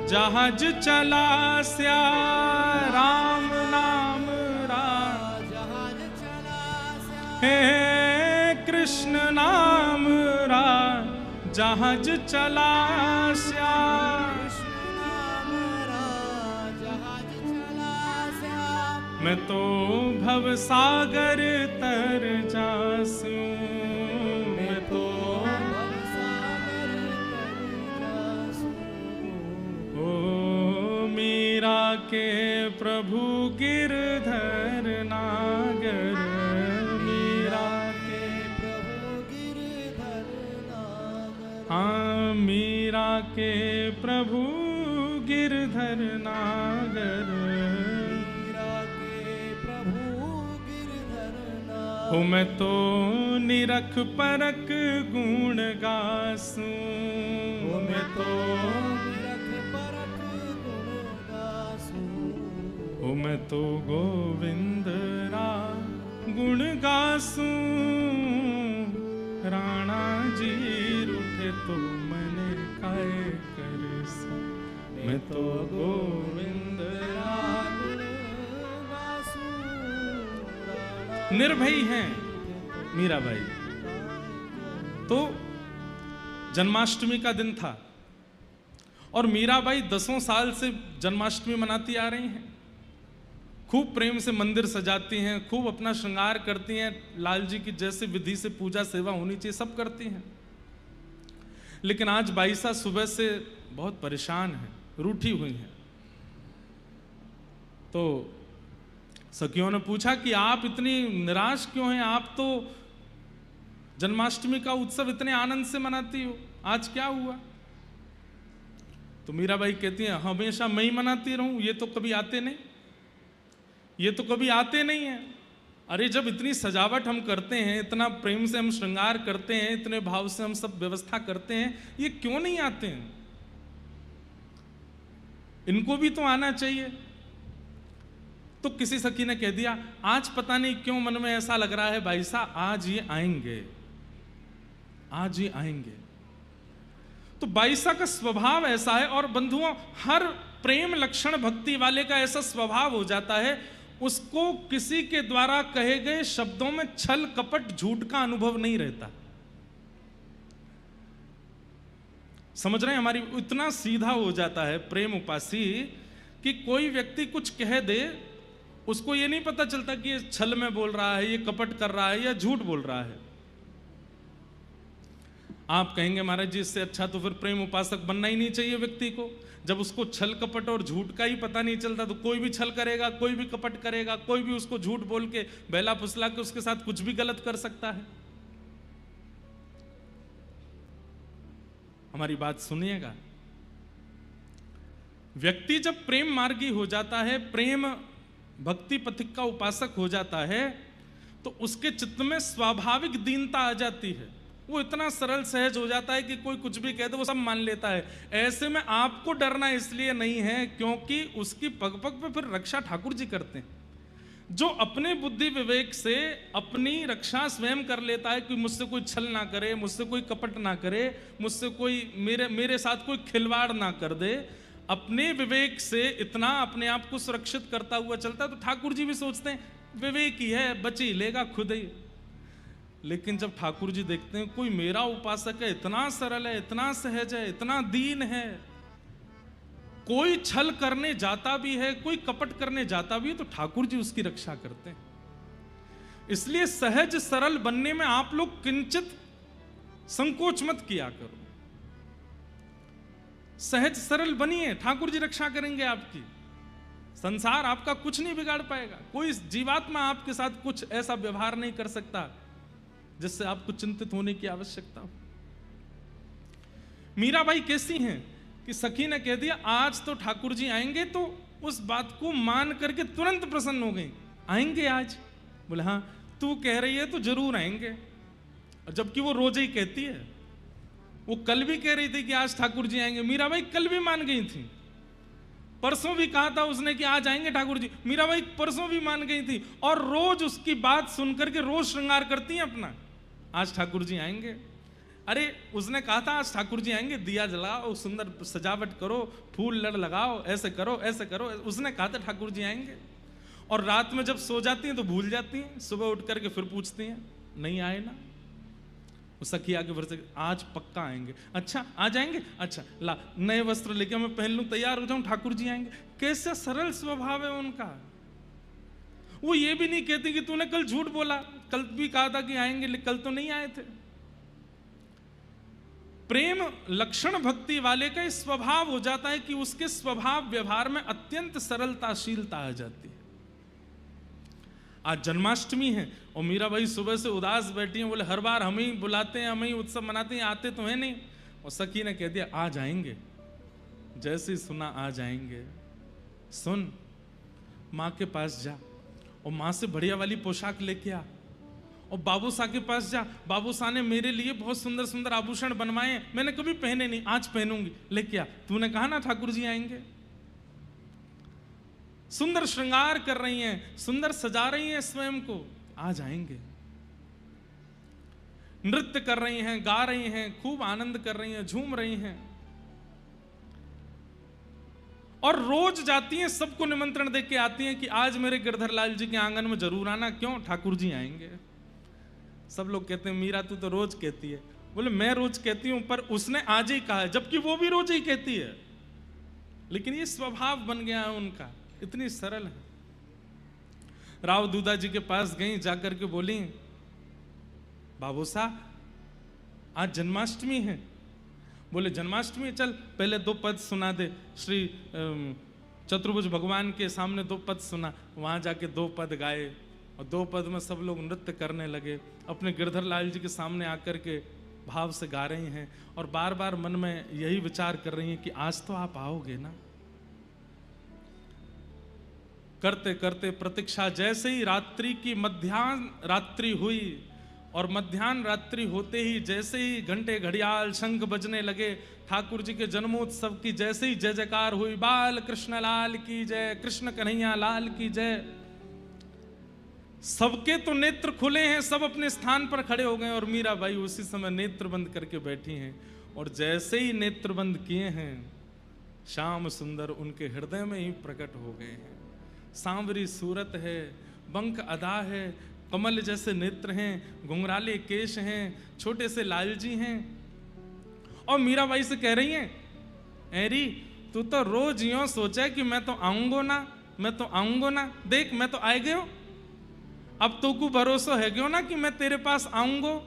जहाज चला स्या, राम नाम रा जहाज चला स्या। हे कृष्ण नाम रा जहाज चला स्या, मैं तो भव सागर तर जासूं, मैं तो भव सागर तर जासूं। ओ मीरा के प्रभु गिरधर नागर, मीरा के प्रभु गिरधर नागर। हाँ, मीरा के प्रभु गिरधर नागर, हो मैं तो निरख परख गुण गासूं, हो मैं तो निरख परख गुण गासूं। हो मैं तो गोविंद रा गुण गासूं, राणा जी रूठे तो मने काय करसूं। मैं तो गोविंद रा निर्भयी हैं मीराबाई। तो जन्माष्टमी का दिन था और मीराबाई 10 साल से जन्माष्टमी मनाती आ रही हैं। खूब प्रेम से मंदिर सजाती हैं, खूब अपना श्रृंगार करती हैं, लाल जी की जैसे विधि से पूजा सेवा होनी चाहिए सब करती हैं। लेकिन आज बाईसा सुबह से बहुत परेशान है, रूठी हुई हैं। तो सखियों ने पूछा कि आप इतनी निराश क्यों हैं, आप तो जन्माष्टमी का उत्सव इतने आनंद से मनाती हो, आज क्या हुआ? तो मीराबाई कहती हैं, हमेशा मैं ही मनाती रहूं, ये तो कभी आते नहीं, ये तो कभी आते नहीं है। अरे जब इतनी सजावट हम करते हैं, इतना प्रेम से हम श्रृंगार करते हैं, इतने भाव से हम सब व्यवस्था करते हैं, ये क्यों नहीं आते हैं? इनको भी तो आना चाहिए। तो किसी सखी ने कह दिया, आज पता नहीं क्यों मन में ऐसा लग रहा है भाई साहब, आज ये आएंगे, आज ये आएंगे। तो बाईसा का स्वभाव ऐसा है। और बंधुओं, हर प्रेम लक्षण भक्ति वाले का ऐसा स्वभाव हो जाता है, उसको किसी के द्वारा कहे गए शब्दों में छल कपट झूठ का अनुभव नहीं रहता। समझ रहे हैं? हमारी इतना सीधा हो जाता है प्रेम उपासी कि कोई व्यक्ति कुछ कह दे, उसको ये नहीं पता चलता कि ये छल में बोल रहा है, ये कपट कर रहा है या झूठ बोल रहा है। आप कहेंगे महाराज जी इससे अच्छा तो फिर प्रेम उपासक बनना ही नहीं चाहिए व्यक्ति को। जब उसको छल कपट और झूठ का ही पता नहीं चलता तो कोई भी छल करेगा, कोई भी कपट करेगा, कोई भी उसको झूठ बोल के बहला फुसला के उसके साथ कुछ भी गलत कर सकता है। हमारी बात सुनिएगा, व्यक्ति जब प्रेम मार्गी हो जाता है, प्रेम भक्ति पथिक का उपासक हो जाता है, तो उसके चित्त में स्वाभाविक दीनता आ जाती है। वो इतना सरल सहज हो जाता है कि कोई कुछ भी कह दे वो सब मान लेता है। ऐसे में आपको डरना इसलिए नहीं है क्योंकि उसकी पग पग पे फिर रक्षा ठाकुर जी करते हैं। जो अपने बुद्धि विवेक से अपनी रक्षा स्वयं कर लेता है कि मुझसे कोई छल ना करे, मुझसे कोई कपट ना करे, मुझसे कोई मेरे साथ कोई खिलवाड़ ना कर दे, अपने विवेक से इतना अपने आप को सुरक्षित करता हुआ चलता है, तो ठाकुर जी भी सोचते हैं विवेक ही है, बच ही लेगा खुद ही। लेकिन जब ठाकुर जी देखते हैं कोई मेरा उपासक है, इतना सरल है, इतना सहज है, इतना दीन है, कोई छल करने जाता भी है, कोई कपट करने जाता भी है, तो ठाकुर जी उसकी रक्षा करते हैं। इसलिए सहज सरल बनने में आप लोग किंचित संकोच मत किया करो। सहज सरल बनिए, ठाकुर जी रक्षा करेंगे आपकी। संसार आपका कुछ नहीं बिगाड़ पाएगा, कोई जीवात्मा आपके साथ कुछ ऐसा व्यवहार नहीं कर सकता जिससे आपको चिंतित होने की आवश्यकता हो। मीराबाई कैसी हैं कि सखी ने कह दिया आज तो ठाकुर जी आएंगे, तो उस बात को मान करके तुरंत प्रसन्न हो गई। आएंगे आज? बोले हाँ, तू कह रही है तो जरूर आएंगे। जबकि वो रोज ही कहती है, वो कल भी कह रही थी कि आज ठाकुर जी आएंगे। मीराबाई कल भी मान गई थी, परसों भी कहा था उसने कि आज आएंगे ठाकुर जी। मीराबाई परसों भी मान गई थी, और रोज उसकी बात सुनकर के रोज श्रृंगार करती हैं अपना, आज ठाकुर जी आएंगे। अरे उसने कहा था आज ठाकुर जी आएंगे, दिया जलाओ, सुंदर सजावट करो, फूल लड़ लगाओ, ऐसे करो ऐसे करो। उसने कहा था ठाकुर जी आएंगे, और रात में जब सो जाती हैं तो भूल जाती हैं, सुबह उठ करके फिर पूछती हैं नहीं आए ना। सखी आके फिर से आज पक्का आएंगे। अच्छा आज आएंगे, अच्छा ला नए वस्त्र लेके मैं पहन लूं, तैयार हो जाऊं, ठाकुर जी आएंगे। कैसा सरल स्वभाव है उनका। वो ये भी नहीं कहती कि तूने कल झूठ बोला, कल भी कहा था कि आएंगे कल तो नहीं आए थे। प्रेम लक्षण भक्ति वाले का स्वभाव हो जाता है कि उसके स्वभाव व्यवहार में अत्यंत सरलताशीलता आ जाती है। आज जन्माष्टमी है और मीराबाई सुबह से उदास बैठी हैं, बोले हर बार हम ही बुलाते हैं, हम ही उत्सव मनाते हैं, आते तो है नहीं। और सखी ने कह दिया आज आएंगे। जैसे ही सुना आज आएंगे, सुन माँ के पास जा और माँ से बढ़िया वाली पोशाक लेके आ, और बाबूसा के पास जा, बाबूसा ने मेरे लिए बहुत सुंदर सुंदर आभूषण बनवाए हैं, मैंने कभी पहने नहीं, आज पहनूंगी, लेके आ। तूने कहा ना ठाकुर जी आएंगे। सुंदर श्रृंगार कर रही हैं, सुंदर सजा रही हैं स्वयं को, आज आएंगे। नृत्य कर रही हैं, गा रही हैं, खूब आनंद कर रही हैं, झूम रही हैं, और रोज जाती हैं, सबको निमंत्रण देके आती हैं कि आज मेरे गिरधर लाल जी के आंगन में जरूर आना। क्यों? ठाकुर जी आएंगे। सब लोग कहते हैं मीरा तू तो रोज कहती है। बोले मैं रोज कहती हूं, पर उसने आज ही कहा है, जबकि वो भी रोज ही कहती है। लेकिन ये स्वभाव बन गया है उनका, इतनी सरल है। राव दूधा जी के पास गई, जाकर के बोली बाबूसा आज जन्माष्टमी है। बोले जन्माष्टमी, चल पहले 2 पद सुना दे। श्री चतुर्भुज भगवान के सामने 2 पद सुना, वहां जाके 2 पद गाए, और 2 पद में सब लोग नृत्य करने लगे। अपने गिरधर लाल जी के सामने आकर के भाव से गा रही हैं, और बार बार मन में यही विचार कर रही हैं कि आज तो आप आओगे ना। करते करते प्रतीक्षा, जैसे ही रात्रि की मध्याह्न रात्रि हुई, और मध्याह्न रात्रि होते ही जैसे ही घंटे घड़ियाल शंख बजने लगे, ठाकुर जी के जन्मोत्सव की जैसे ही जय जयकार हुई, बाल कृष्ण लाल की जय, कृष्ण कन्हैया लाल की जय। सबके तो नेत्र खुले हैं, सब अपने स्थान पर खड़े हो गए, और मीराबाई उसी समय नेत्र बंद करके बैठी हैं। और जैसे ही नेत्र बंद किए हैं, श्याम सुंदर उनके हृदय में ही प्रकट हो गए हैं। सांवरी सूरत है, बंक अदा है, कमल जैसे नेत्र हैं, घुंघराले केश हैं, छोटे से लालजी हैं। और मीराबाई से कह रही हैं, एरी तू तो रोज यूं सोचा कि मैं तो आऊंगो ना, मैं तो आऊंगो ना, देख मैं तो आए गयो। अब तो को भरोसा है क्यों ना कि मैं तेरे पास आऊंगो।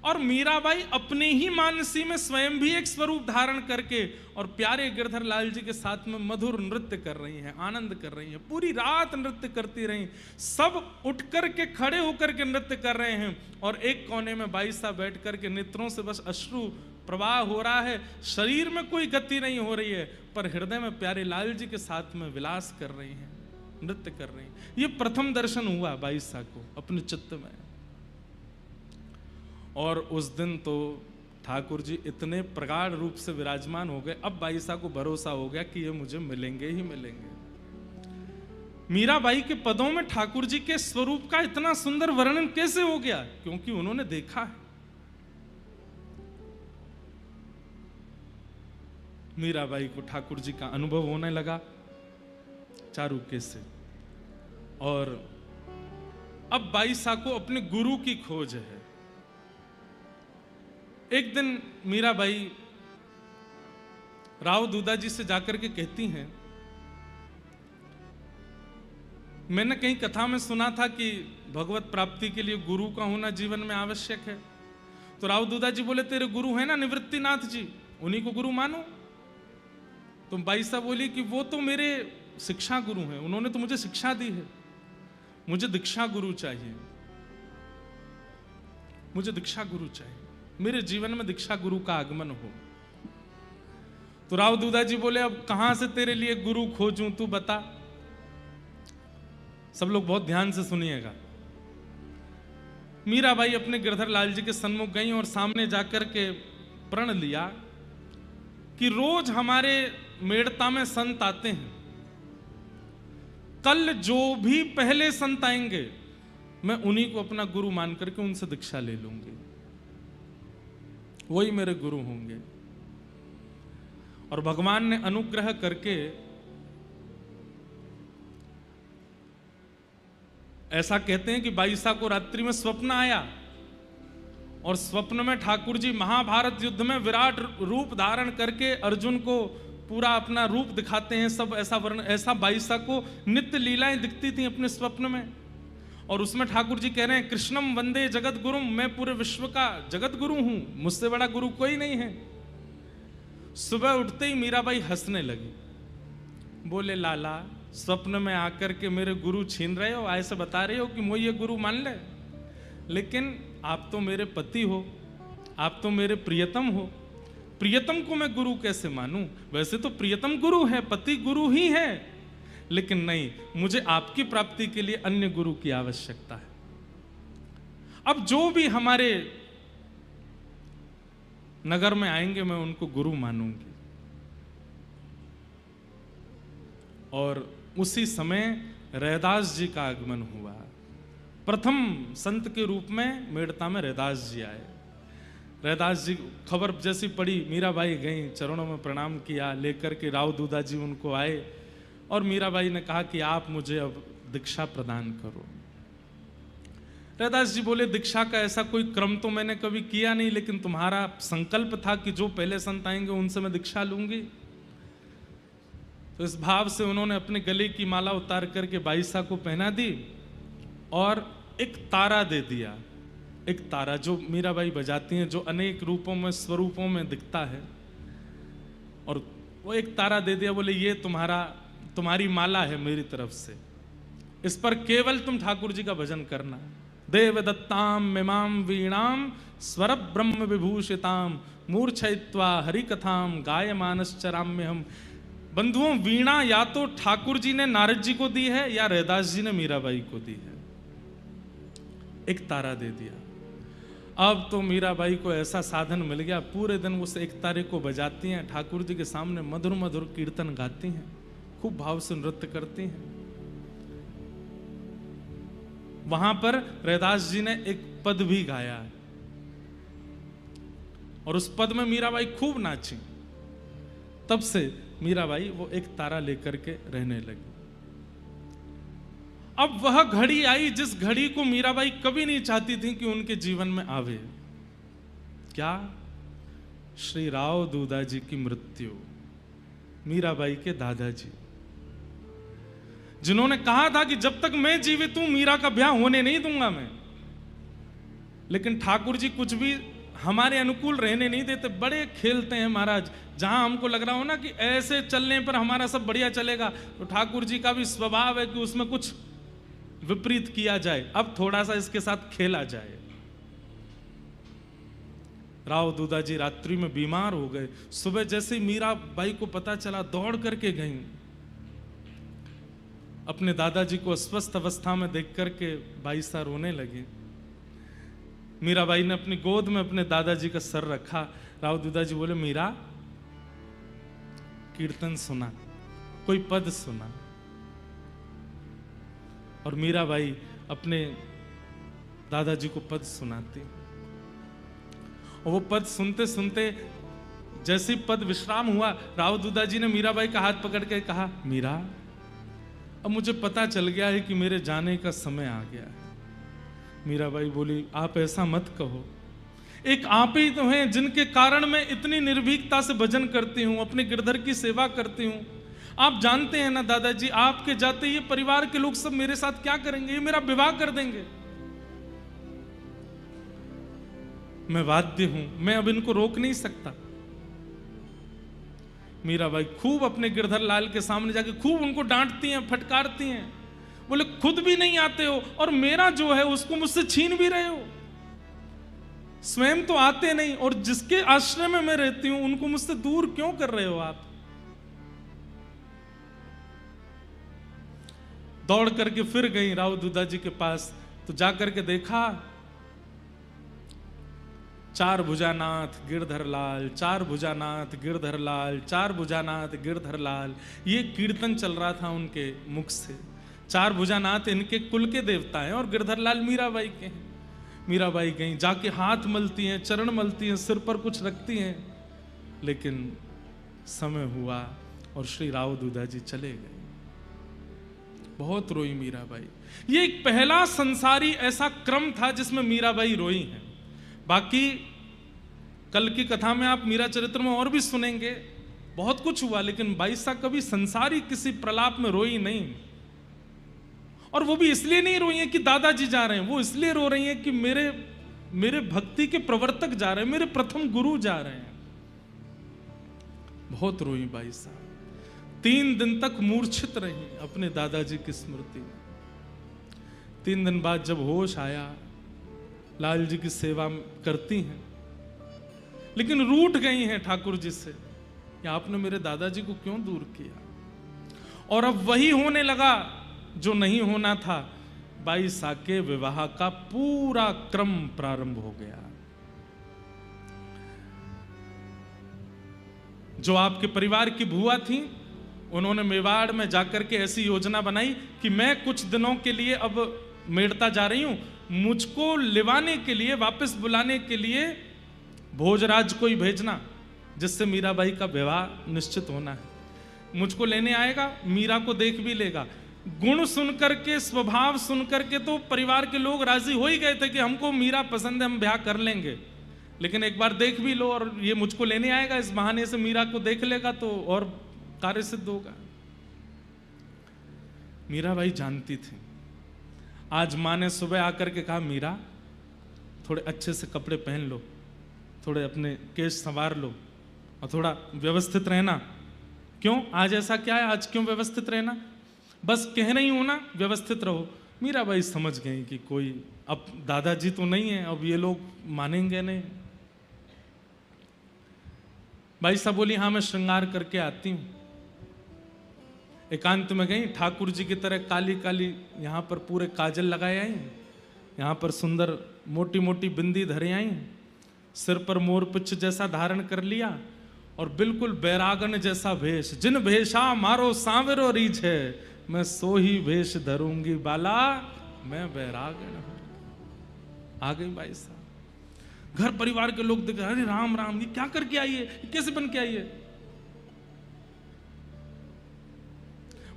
और मीराबाई अपने ही मानसी में स्वयं भी एक स्वरूप धारण करके और प्यारे गिरधर लाल जी के साथ में मधुर नृत्य कर रही हैं, आनंद कर रही हैं। पूरी रात नृत्य करती रही, सब उठ कर के खड़े होकर के नृत्य कर रहे हैं, और एक कोने में बाई साहब बैठ कर के नेत्रों से बस अश्रु प्रवाह हो रहा है। शरीर में कोई गति नहीं हो रही है, पर हृदय में प्यारे लाल जी के साथ में विलास कर रही हैं, नृत्य कर रही हैं। ये प्रथम दर्शन हुआ बाई साहब को अपने चित्त में। और उस दिन तो ठाकुर जी इतने प्रगाढ़ रूप से विराजमान हो गए, अब बाई साहब को भरोसा हो गया कि ये मुझे मिलेंगे ही मिलेंगे। मीराबाई के पदों में ठाकुर जी के स्वरूप का इतना सुंदर वर्णन कैसे हो गया? क्योंकि उन्होंने देखा है। मीराबाई को ठाकुर जी का अनुभव होने लगा चारुके से। और अब बाईसा को अपने गुरु की खोज है। एक दिन मीराबाई राव दूधा जी से जाकर के कहती हैं, मैंने कहीं कथा में सुना था कि भगवत प्राप्ति के लिए गुरु का होना जीवन में आवश्यक है। तो राव दूधा जी बोले, तेरे गुरु है ना निवृत्तिनाथ जी, उन्हीं को गुरु मानो। तो बाईसा बोली कि वो तो मेरे शिक्षा गुरु हैं, उन्होंने तो मुझे शिक्षा दी है, मुझे दीक्षा गुरु चाहिए, मुझे दीक्षा गुरु चाहिए, मेरे जीवन में दीक्षा गुरु का आगमन हो। तो राव दूधा जी बोले, अब कहां से तेरे लिए गुरु खोजूं, तू बता। सब लोग बहुत ध्यान से सुनिएगा। मीराबाई अपने गिरधर लाल जी के सन्मुख गई और सामने जाकर के प्रण लिया कि रोज हमारे मेड़ता में संत आते हैं, कल जो भी पहले संत आएंगे मैं उन्हीं को अपना गुरु मान करके उनसे दीक्षा ले लूंगी, वही मेरे गुरु होंगे। और भगवान ने अनुग्रह करके ऐसा कहते हैं कि बाईसा को रात्रि में स्वप्न आया और स्वप्न में ठाकुर जी महाभारत युद्ध में विराट रूप धारण करके अर्जुन को पूरा अपना रूप दिखाते हैं। सब ऐसा बाईसा को नित्य लीलाएं दिखती थी अपने स्वप्न में। और उसमें ठाकुर जी कह रहे हैं, कृष्णम वंदे जगत गुरुम, मैं पूरे विश्व का जगत गुरु हूं, मुझसे बड़ा गुरु कोई नहीं है। सुबह उठते ही मीराबाई हंसने लगी, बोले, लाला स्वप्न में आकर के मेरे गुरु छीन रहे हो, ऐसे बता रहे हो कि मुझे ये गुरु मान ले, लेकिन आप तो मेरे पति हो, आप तो मेरे प्रियतम हो, प्रियतम को मैं गुरु कैसे मानूं? वैसे तो प्रियतम गुरु है, पति गुरु ही है, लेकिन नहीं, मुझे आपकी प्राप्ति के लिए अन्य गुरु की आवश्यकता है। अब जो भी हमारे नगर में आएंगे मैं उनको गुरु मानूंगी। और उसी समय रैदास जी का आगमन हुआ। प्रथम संत के रूप में मेड़ता में रैदास जी आए। रैदास जी खबर जैसी पड़ी, मीराबाई गई, चरणों में प्रणाम किया, लेकर के राव दूधा जी उनको आए और मीराबाई ने कहा कि आप मुझे अब दीक्षा प्रदान करो। रैदास जी बोले, दीक्षा का ऐसा कोई क्रम तो मैंने कभी किया नहीं, लेकिन तुम्हारा संकल्प था कि जो पहले संत आएंगे उनसे मैं दीक्षा लूंगी। तो इस भाव से उन्होंने अपने गले की माला उतार करके बाईसा को पहना दी और एक तारा दे दिया। एक तारा जो मीराबाई बजाती हैं, जो अनेक रूपों में स्वरूपों में दिखता है, और वो एक तारा दे दिया। बोले, ये तुम्हारी माला है मेरी तरफ से, इस पर केवल तुम ठाकुर जी का भजन करना। देव दत्ताम मिमाम वीणाम स्वर ब्रह्म विभूषिताम मूर्छयित्वा हरि कथाम गायमानश्चराम्य हम। बंधुओं, वीणा या तो ठाकुर जी ने नारद जी को दी है या रैदास जी ने मीराबाई को दी है। एक तारा दे दिया। अब तो मीराबाई को ऐसा साधन मिल गया, पूरे दिन उस एक तारे को बजाती हैं, ठाकुर जी के सामने मधुर मधुर कीर्तन गाती हैं, खूब भाव से नृत्य करती हैं। वहां पर रैदास जी ने एक पद भी गाया और उस पद में मीराबाई खूब नाची। तब से मीराबाई वो एक तारा लेकर के रहने लगी। अब वह घड़ी आई जिस घड़ी को मीराबाई कभी नहीं चाहती थी कि उनके जीवन में आवे। क्या? श्री राव दूधा जी की मृत्यु। मीराबाई के दादाजी, जिन्होंने कहा था कि जब तक मैं जीवित हूं मीरा का ब्याह होने नहीं दूंगा मैं, लेकिन ठाकुर जी कुछ भी हमारे अनुकूल रहने नहीं देते। बड़े खेलते हैं महाराज, जहां हमको लग रहा हो ना कि ऐसे चलने पर हमारा सब बढ़िया चलेगा, तो ठाकुर जी का भी स्वभाव है कि उसमें कुछ विपरीत किया जाए, अब थोड़ा सा इसके साथ खेला जाए। राव दूधा जी रात्रि में बीमार हो गए। सुबह जैसे ही मीराबाई को पता चला, दौड़ करके गई। अपने दादाजी को अस्वस्थ अवस्था में देख करके बाईसा रोने लगी। मीराबाई ने अपनी गोद में अपने दादाजी का सर रखा। राव दूधा जी बोले, मीरा कीर्तन सुना, कोई पद सुना। और मीराबाई अपने दादाजी को पद सुनाती। और वो पद सुनते सुनते जैसे ही पद विश्राम हुआ, राव दूधा जी ने मीराबाई का हाथ पकड़ के कहा, मीरा, अब मुझे पता चल गया है कि मेरे जाने का समय आ गया है। मीराबाई बोली, आप ऐसा मत कहो, एक आप ही तो हैं जिनके कारण मैं इतनी निर्भीकता से भजन करती हूँ, अपने गिरधर की सेवा करती हूँ। आप जानते हैं ना दादाजी, आपके जाते ये परिवार के लोग सब मेरे साथ क्या करेंगे, ये मेरा विवाह कर देंगे। मैं बाध्य हूं, मैं अब इनको रोक नहीं सकता। मीराबाई खूब अपने गिरधर लाल के सामने जाके खूब उनको डांटती हैं, फटकारती हैं। बोले, खुद भी नहीं आते हो और मेरा जो है उसको मुझसे छीन भी रहे हो। स्वयं तो आते नहीं और जिसके आश्रय में मैं रहती हूं उनको मुझसे दूर क्यों कर रहे हो आप। दौड़ करके फिर गई राव दूधा जी के पास, तो जाकर के देखा, चार भुजानाथ गिरधर लाल, चार भुजानाथ गिरधर लाल, चार भुजानाथ गिरधर लाल, ये कीर्तन चल रहा था उनके मुख से। चार भुजानाथ इनके कुल के देवता हैं और गिरधर लाल मीराबाई के हैं। मीराबाई गई, जाके हाथ मलती हैं, चरण मलती हैं, सिर पर कुछ रखती हैं, लेकिन समय हुआ और श्री राव दूधा जी चले गए। बहुत रोई मीराबाई। ये एक पहला संसारी ऐसा क्रम था जिसमें मीराबाई रोई हैं। बाकी कल की कथा में आप मीरा चरित्र में और भी सुनेंगे, बहुत कुछ हुआ, लेकिन बाई साहब कभी संसारी किसी प्रलाप में रोई नहीं। और वो भी इसलिए नहीं रोई है कि दादाजी जा रहे हैं, वो इसलिए रो रही हैं कि मेरे भक्ति के प्रवर्तक जा रहे हैं, मेरे प्रथम गुरु जा रहे हैं। बहुत रोई बाई साहब, 3 दिन तक मूर्छित रही अपने दादाजी की स्मृति में। 3 दिन बाद जब होश आया, लाल जी की सेवा करती हैं, लेकिन रूठ गई हैं ठाकुर जी से कि आपने मेरे दादाजी को क्यों दूर किया। और अब वही होने लगा जो नहीं होना था। बाई साहब के विवाह का पूरा क्रम प्रारंभ हो गया। जो आपके परिवार की बुआ थी, उन्होंने मेवाड़ में जाकर के ऐसी योजना बनाई कि मैं कुछ दिनों के लिए अब मेड़ता जा रही हूं, मुझको लिवाने के लिए, वापस बुलाने के लिए भोजराज को ही भेजना, जिससे मीराबाई का विवाह निश्चित होना है। मुझको लेने आएगा, मीरा को देख भी लेगा। गुण सुनकर के, स्वभाव सुनकर के तो परिवार के लोग राजी हो ही गए थे कि हमको मीरा पसंद है, हम ब्याह कर लेंगे, लेकिन एक बार देख भी लो और ये मुझको लेने आएगा, इस बहाने से मीरा को देख लेगा तो और कार्य सिद्ध होगा। मीराबाई जानती थी। आज माँ ने सुबह आकर के कहा, मीरा थोड़े अच्छे से कपड़े पहन लो, थोड़े अपने केश संवार लो और थोड़ा व्यवस्थित रहना। क्यों, आज ऐसा क्या है, आज क्यों व्यवस्थित रहना? बस कह रही हूं ना, व्यवस्थित रहो। मीराबाई समझ गई कि कोई, अब दादाजी तो नहीं है, अब ये लोग मानेंगे नहीं। भाई साहब बोली, हाँ मैं श्रृंगार करके आती हूं। एकांत में गई, ठाकुर जी की तरह काली काली यहाँ पर पूरे काजल लगाए आई, यहाँ पर सुंदर मोटी मोटी बिंदी धरे आई, सिर पर मोरपिच्छ जैसा धारण कर लिया और बिल्कुल बैरागन जैसा भेष। जिन भेषा मारो सांवरो रीछ है, मैं सो ही भेष धरूंगी बाला, मैं बैरागन हूं। आ गई भाई साहब। घर परिवार के लोग देख, अरे राम राम, ये क्या करके आई है, ये कैसे बन के आई है?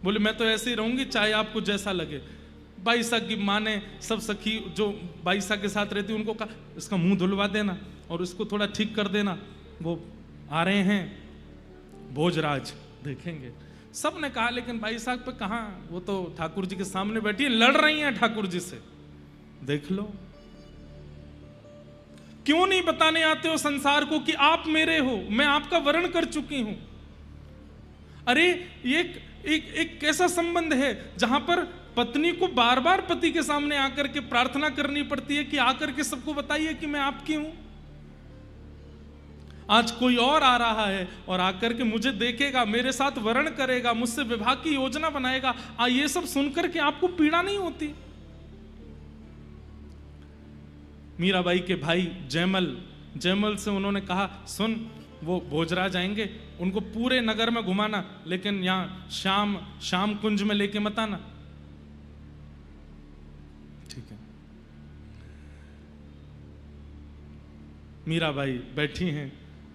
बोले, मैं तो ऐसे ही रहूंगी, चाहे आपको जैसा लगे। बाई साहब की माँ ने सब सखी जो बाई साहब के साथ रहती उनको कहा, इसका मुंह धुलवा देना और इसको थोड़ा ठीक कर देना, वो आ रहे हैं भोजराज, देखेंगे। सब ने कहा, लेकिन बाई साहब पे कहाँ, वो तो ठाकुर जी के सामने बैठी है, लड़ रही हैं ठाकुर जी से, देख लो। क्यों नहीं बताने आते हो संसार को कि आप मेरे हो, मैं आपका वर्ण कर चुकी हूं। अरे एक कैसा संबंध है जहां पर पत्नी को बार बार पति के सामने आकर के प्रार्थना करनी पड़ती है कि आकर के सबको बताइए कि मैं आपकी हूं। आज कोई और आ रहा है और आकर के मुझे देखेगा, मेरे साथ वर्ण करेगा, मुझसे विवाह की योजना बनाएगा, ये सब सुनकर के आपको पीड़ा नहीं होती? मीराबाई के भाई जयमल से उन्होंने कहा, सुन, वो भोजराज आएंगे, उनको पूरे नगर में घुमाना, लेकिन यहां शाम कुंज में लेके मत आना। ठीक है। मीराबाई बैठी हैं,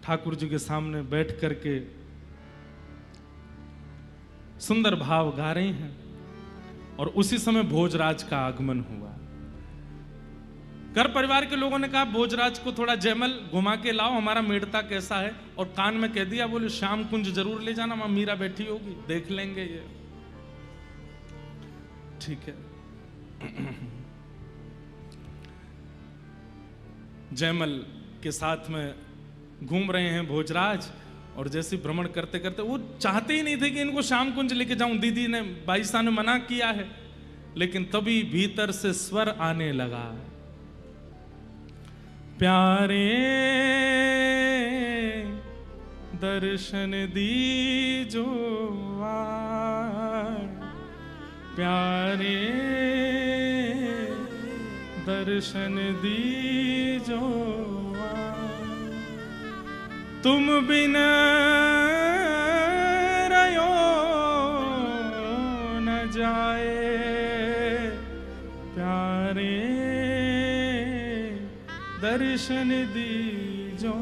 ठाकुर जी के सामने बैठ करके सुंदर भाव गा रही हैं। और उसी समय भोजराज का आगमन हुआ। घर परिवार के लोगों ने कहा भोजराज को थोड़ा जयमल घुमा के लाओ, हमारा मेड़ता कैसा है। और कान में कह दिया, बोले श्याम कुंज जरूर ले जाना, वहां मीरा बैठी होगी, देख लेंगे ये। ठीक है। जयमल के साथ में घूम रहे हैं भोजराज। और जैसे भ्रमण करते करते, वो चाहते ही नहीं थे कि इनको श्याम कुंज लेके जाऊं, दीदी ने बाईसा ने मना किया है। लेकिन तभी भीतर से स्वर आने लगा, प्यारे दर्शन दीजो प्यारे दर्शन दीजो तुम बिन रयो न जाए प्यारे दर्शन दीजो।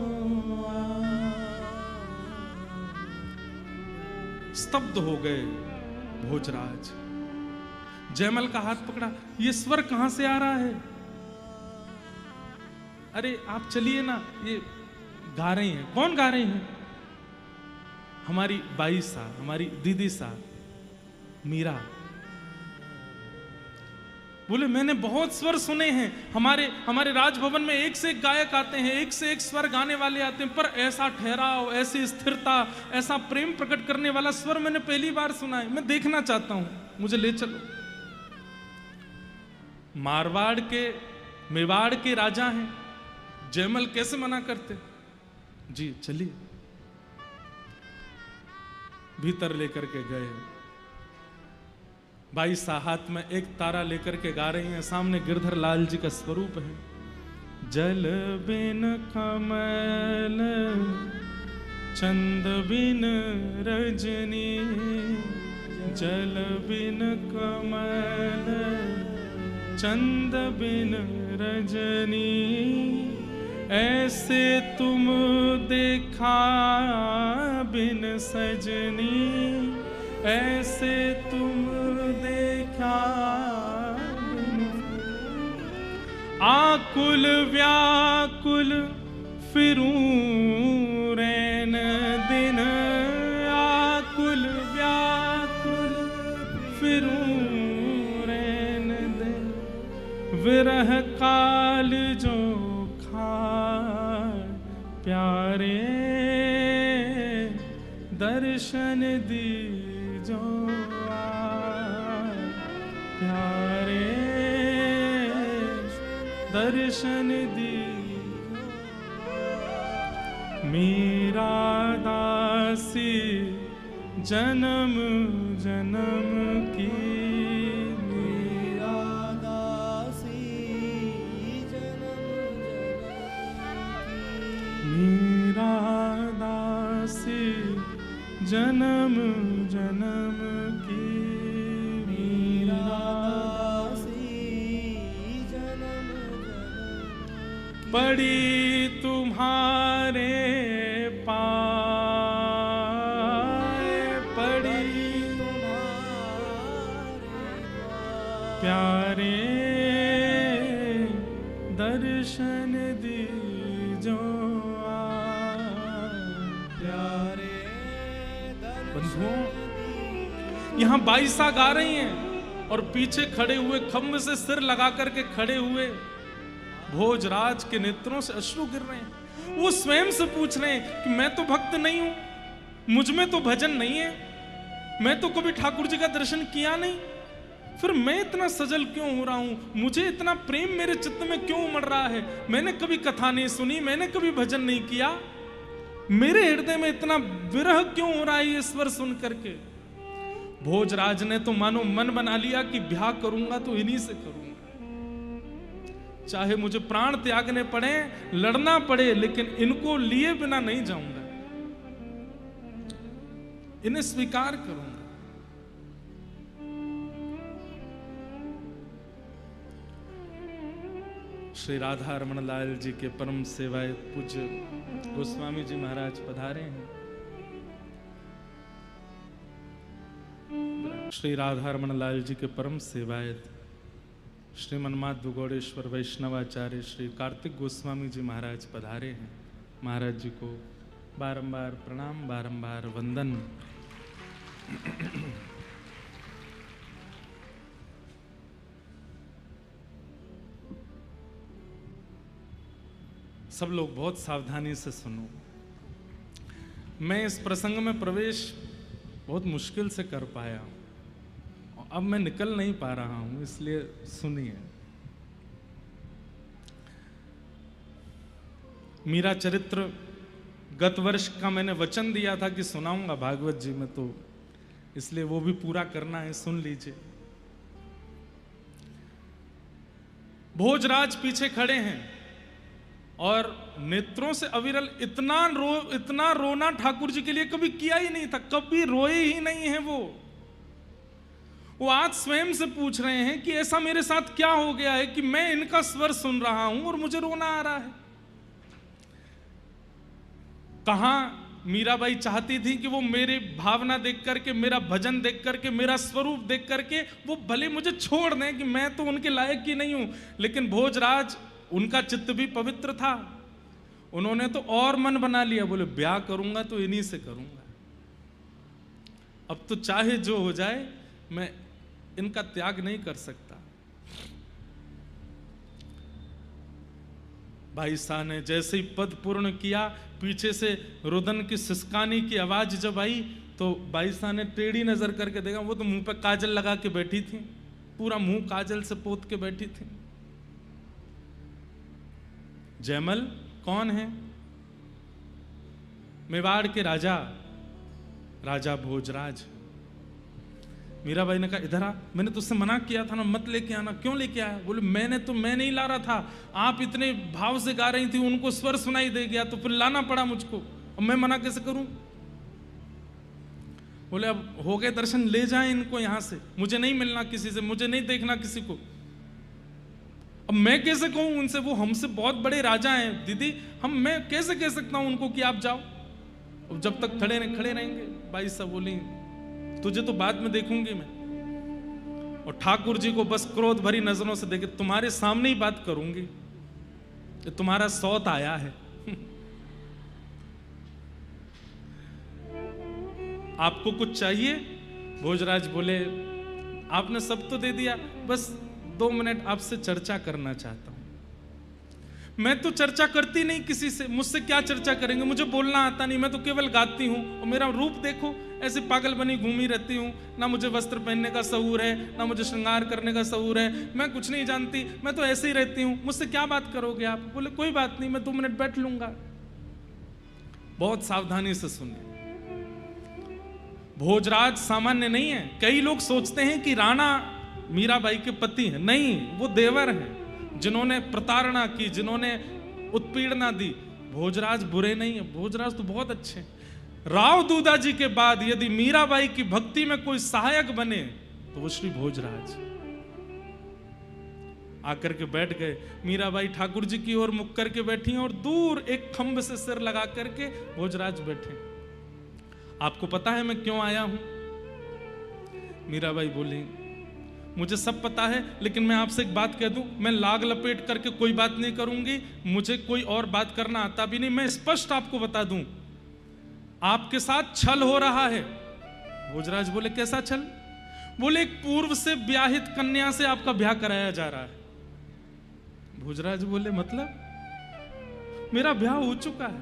स्तब्ध हो गए भोजराज। जयमल का हाथ पकड़ा, ये स्वर कहां से आ रहा है? अरे आप चलिए ना, ये गा रही हैं। कौन गा रही हैं? हमारी बाई सा, हमारी दीदी सा मीरा। बोले मैंने बहुत स्वर सुने हैं, हमारे राजभवन में एक से एक गायक आते हैं, एक से एक स्वर गाने वाले आते हैं, पर ऐसा ठहराव, ऐसी स्थिरता, ऐसा प्रेम प्रकट करने वाला स्वर मैंने पहली बार सुना है। मैं देखना चाहता हूं, मुझे ले चलो। मारवाड़ के, मेवाड़ के राजा हैं, जयमल कैसे मना करते? जी चलिए। भीतर लेकर के गए। बाई सा हाथ में एक तारा लेकर के गा रही हैं, सामने गिरधर लाल जी का स्वरूप है। जल बिन कमल चंद बिन रजनी, जल बिन कमल चंद बिन रजनी, ऐसे तुम देखा बिन सजनी, ऐसे तुम देखा बिन। आकुल व्याकुल फिरूं रैन दिन, आकुल व्याकुल फिरूं रैन दिन, विरह काल जो प्यारे दर्शन दीजो प्यारे दर्शन दीजो। मीरा दासी जन्म जन्म की, मीरा दासी मीरा दासी जन्म जन्म की, मीरा दासी जन्म जन्म। पड़ी तुम्हारे पाए, पड़ी तुम्हारे प्यारे दर्शन दीजो प्यारे। बंधुओं, यहां बाईसा गा रही हैं और पीछे खड़े हुए, खम्भ से सिर लगा करके खड़े हुए भोजराज के नेत्रों से अश्रु गिर रहे हैं। वो स्वयं से पूछ रहे हैं कि मैं तो भक्त नहीं हूं, मुझ में तो भजन नहीं है, मैं तो कभी ठाकुर जी का दर्शन किया नहीं, फिर मैं इतना सजल क्यों हो रहा हूं? मुझे इतना प्रेम मेरे चित्त में क्यों उमड़ रहा है? मैंने कभी कथा नहीं सुनी, मैंने कभी भजन नहीं किया, मेरे हृदय में इतना विरह क्यों हो रहा है ये स्वर सुन करके? भोजराज ने तो मानो मन बना लिया कि ब्याह करूंगा तो इन्हीं से करूंगा, चाहे मुझे प्राण त्यागने पड़े, लड़ना पड़े, लेकिन इनको लिए बिना नहीं जाऊंगा, इन्हें स्वीकार करूंगा। श्री राधा रमण लाल जी के परम सेवायत पूज्य गोस्वामी जी महाराज पधारे हैं। श्री राधा रमण लाल जी के परम सेवायत श्री मनमाध्व गौड़ेश्वर वैष्णवाचार्य श्री कार्तिक गोस्वामी जी महाराज पधारे हैं। महाराज जी को बारंबार प्रणाम, बारंबार वंदन। सब लोग बहुत सावधानी से सुनो। मैं इस प्रसंग में प्रवेश बहुत मुश्किल से कर पाया हूं, अब मैं निकल नहीं पा रहा हूं, इसलिए सुनिए। मेरा चरित्र गत वर्ष का मैंने वचन दिया था कि सुनाऊंगा भागवत जी में, तो इसलिए वो भी पूरा करना है, सुन लीजिए। भोजराज पीछे खड़े हैं और नेत्रों से अविरल इतना रोना ठाकुर जी के लिए कभी किया ही नहीं था, कभी रोए ही नहीं है वो आज स्वयं से पूछ रहे हैं कि ऐसा मेरे साथ क्या हो गया है कि मैं इनका स्वर सुन रहा हूं और मुझे रोना आ रहा है। कहां मीराबाई चाहती थी कि वो मेरी भावना देख करके, मेरा भजन देख करके, मेरा स्वरूप देख करके वो भले मुझे छोड़ दें कि मैं तो उनके लायक ही नहीं हूं, लेकिन भोजराज उनका चित्त भी पवित्र था। उन्होंने तो और मन बना लिया, बोले ब्याह करूंगा तो इन्हीं से करूंगा, अब तो चाहे जो हो जाए मैं इनका त्याग नहीं कर सकता। भाई साहब ने जैसे ही पद पूर्ण किया, पीछे से रुदन की सिसकानी की आवाज जब आई तो भाई साहब ने टेढ़ी नजर करके देखा, वो तो मुंह पे काजल लगा के बैठी थी, पूरा मुंह काजल से पोत के बैठी थी। जयमल कौन है? मेवाड़ के राजा भोजराज। मीराबाई ने कहा इधर आ, मैंने तुझसे मना किया था ना मत लेके आना, क्यों लेके आया? बोले मैं नहीं ला रहा था, आप इतने भाव से गा रही थी, उनको स्वर सुनाई दे गया तो फिर लाना पड़ा मुझको, अब मैं मना कैसे करूं? बोले अब हो गए दर्शन, ले जाएं इनको यहां से, मुझे नहीं मिलना किसी से, मुझे नहीं देखना किसी को। अब मैं कैसे कहूं उनसे, वो हमसे बहुत बड़े राजा हैं दीदी, मैं कैसे कह सकता हूं उनको कि आप जाओ? अब जब तक खड़े रहेंगे। भाई साहब बोली तुझे तो बाद में देखूंगी मैं। और ठाकुर जी को बस क्रोध भरी नजरों से देखे, तुम्हारे सामने ही बात करूंगी, ये तुम्हारा सौत आया है। आपको कुछ चाहिए? भोजराज बोले आपने सब तो दे दिया, बस 2 मिनट आपसे चर्चा करना चाहता हूं। मैं तो चर्चा करती नहीं किसी से, मुझसे क्या चर्चा करेंगे, मुझे बोलना आता नहीं, मैं तो केवल गाती हूं। और मेरा रूप देखो, ऐसे पागल बनी घूमी रहती हूं, ना मुझे वस्त्र पहनने का सहूर है, ना मुझे श्रृंगार करने का सहूर है, मैं कुछ नहीं जानती, मैं तो ऐसे ही रहती हूं, मुझसे क्या बात करोगे आप? बोले कोई बात नहीं, मैं 2 मिनट बैठ लूंगा। बहुत सावधानी से सुनिए, भोजराज सामान्य नहीं है। कई लोग सोचते हैं कि राणा मीराबाई के पति हैं, नहीं, वो देवर हैं जिन्होंने प्रताड़ना की, जिन्होंने उत्पीड़ना दी। भोजराज बुरे नहीं है, भोजराज तो बहुत अच्छे हैं। राव दूधा जी के बाद यदि मीराबाई की भक्ति में कोई सहायक बने तो वो श्री भोजराज। आकर के बैठ गए, मीराबाई ठाकुर जी की ओर मुख करके बैठी हैं और दूर एक खंभ से सिर लगा करके भोजराज बैठे। आपको पता है मैं क्यों आया हूं? मीराबाई बोली मुझे सब पता है, लेकिन मैं आपसे एक बात कह दूं, मैं लाग लपेट करके कोई बात नहीं करूंगी, मुझे कोई और बात करना आता भी नहीं। मैं स्पष्ट आपको बता दूं, आपके साथ छल हो रहा है। भोजराज बोले कैसा छल? बोले एक पूर्व से ब्याहित कन्या से आपका ब्याह कराया जा रहा है। भोजराज बोले मतलब? मेरा ब्याह हो चुका है,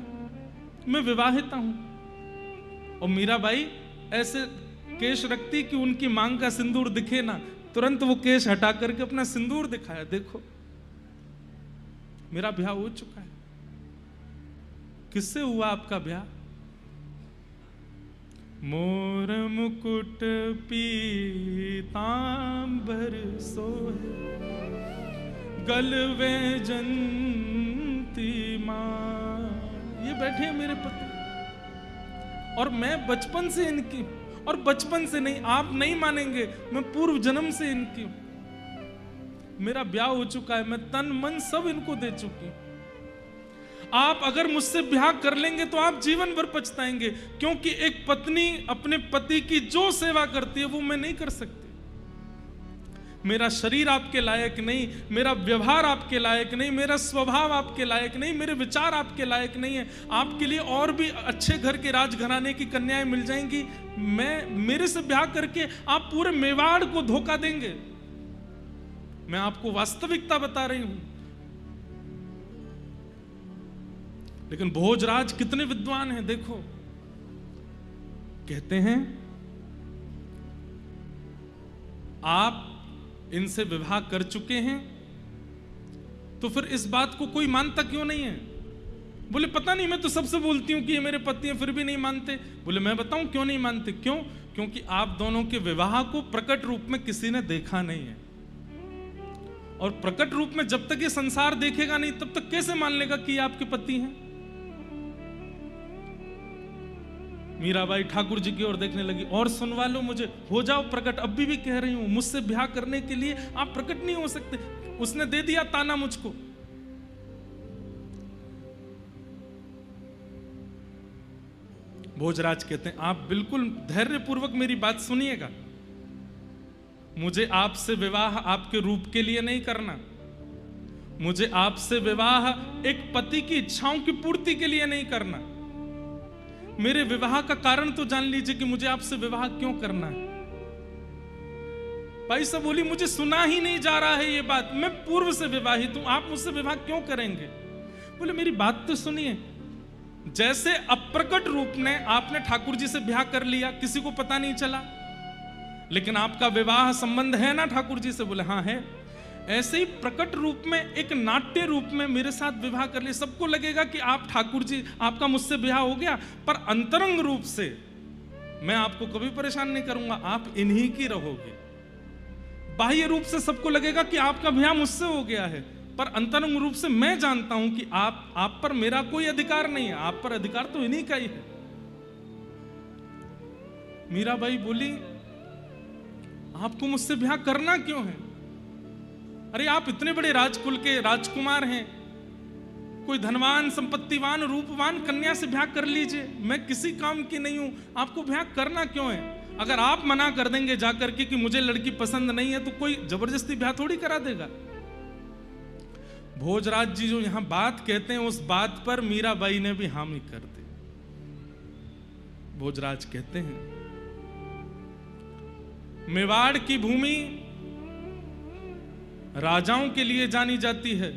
मैं विवाहिता हूं। और मीराबाई ऐसे केश रखती कि उनकी मांग का सिंदूर दिखे ना, तुरंत वो केश हटा करके अपना सिंदूर दिखाया, देखो मेरा ब्याह हो चुका है। किससे हुआ आपका ब्याह? मोर मुकुट पीतांबर सोहे, गलवे जंती मां। ये बैठे हैं मेरे पति, और मैं बचपन से इनकी, और बचपन से नहीं, आप नहीं मानेंगे, मैं पूर्व जन्म से इनकी। मेरा ब्याह हो चुका है, मैं तन मन सब इनको दे चुकी हूं। आप अगर मुझसे ब्याह कर लेंगे तो आप जीवन भर पछताएंगे, क्योंकि एक पत्नी अपने पति की जो सेवा करती है वो मैं नहीं कर सकती। मेरा शरीर आपके लायक नहीं, मेरा व्यवहार आपके लायक नहीं, मेरा स्वभाव आपके लायक नहीं, मेरे विचार आपके लायक नहीं है। आपके लिए और भी अच्छे घर के राजघराने की कन्याएं मिल जाएंगी, मेरे से ब्याह करके आप पूरे मेवाड़ को धोखा देंगे। मैं आपको वास्तविकता बता रही हूं। लेकिन भोजराज कितने विद्वान हैं, देखो, कहते हैं आप इनसे विवाह कर चुके हैं तो फिर इस बात को कोई मानता क्यों नहीं है? बोले पता नहीं, मैं तो सबसे बोलती हूं कि ये मेरे पति हैं, फिर भी नहीं मानते। बोले मैं बताऊं क्यों नहीं मानते? क्यों? क्योंकि आप दोनों के विवाह को प्रकट रूप में किसी ने देखा नहीं है, और प्रकट रूप में जब तक ये संसार देखेगा नहीं तब तक कैसे मान लेगा कि ये आपके पति हैं? मीराबाई ठाकुर जी की ओर देखने लगी, और सुनवा लो मुझे, हो जाओ प्रकट। अभी भी कह रही हूं, मुझसे ब्याह करने के लिए आप प्रकट नहीं हो सकते। उसने दे दिया ताना मुझको। भोजराज कहते हैं आप बिल्कुल धैर्यपूर्वक मेरी बात सुनिएगा। मुझे आपसे विवाह आपके रूप के लिए नहीं करना, मुझे आपसे विवाह एक पति की इच्छाओं की पूर्ति के लिए नहीं करना। मेरे विवाह का कारण तो जान लीजिए कि मुझे आपसे विवाह क्यों करना है। भाई साहब बोली, मुझे सुना ही नहीं जा रहा है ये बात, मैं पूर्व से विवाहित हूं, आप मुझसे विवाह क्यों करेंगे? बोले मेरी बात तो सुनिए। जैसे अप्रकट रूप में आपने ठाकुर जी से ब्याह कर लिया, किसी को पता नहीं चला, लेकिन आपका विवाह संबंध है ना ठाकुर जी से? बोले हाँ है। ऐसे ही प्रकट रूप में, एक नाट्य रूप में मेरे साथ विवाह कर लिया, सबको लगेगा कि आप ठाकुर जी, आपका मुझसे ब्याह हो गया, पर अंतरंग रूप से मैं आपको कभी परेशान नहीं करूंगा, आप इन्हीं की रहोगे। बाह्य रूप से सबको लगेगा कि आपका ब्याह मुझसे हो गया है, पर अंतरंग रूप से मैं जानता हूं कि आप पर मेरा कोई अधिकार नहीं है, आप पर अधिकार तो इन्हीं का ही है। मीराबाई बोली आपको मुझसे ब्याह करना क्यों है? अरे आप इतने बड़े राजकुल के राजकुमार हैं, कोई धनवान, संपत्तिवान, रूपवान कन्या से ब्याह कर लीजिए, मैं किसी काम की नहीं हूं, आपको ब्याह करना क्यों है? अगर आप मना कर देंगे जाकर के कि मुझे लड़की पसंद नहीं है, तो कोई जबरदस्ती ब्याह थोड़ी करा देगा। भोजराज जी जो यहां बात कहते हैं, उस बात पर मीराबाई ने भी हामी कर दी। भोजराज कहते हैं मेवाड़ की भूमि राजाओं के लिए जानी जाती है,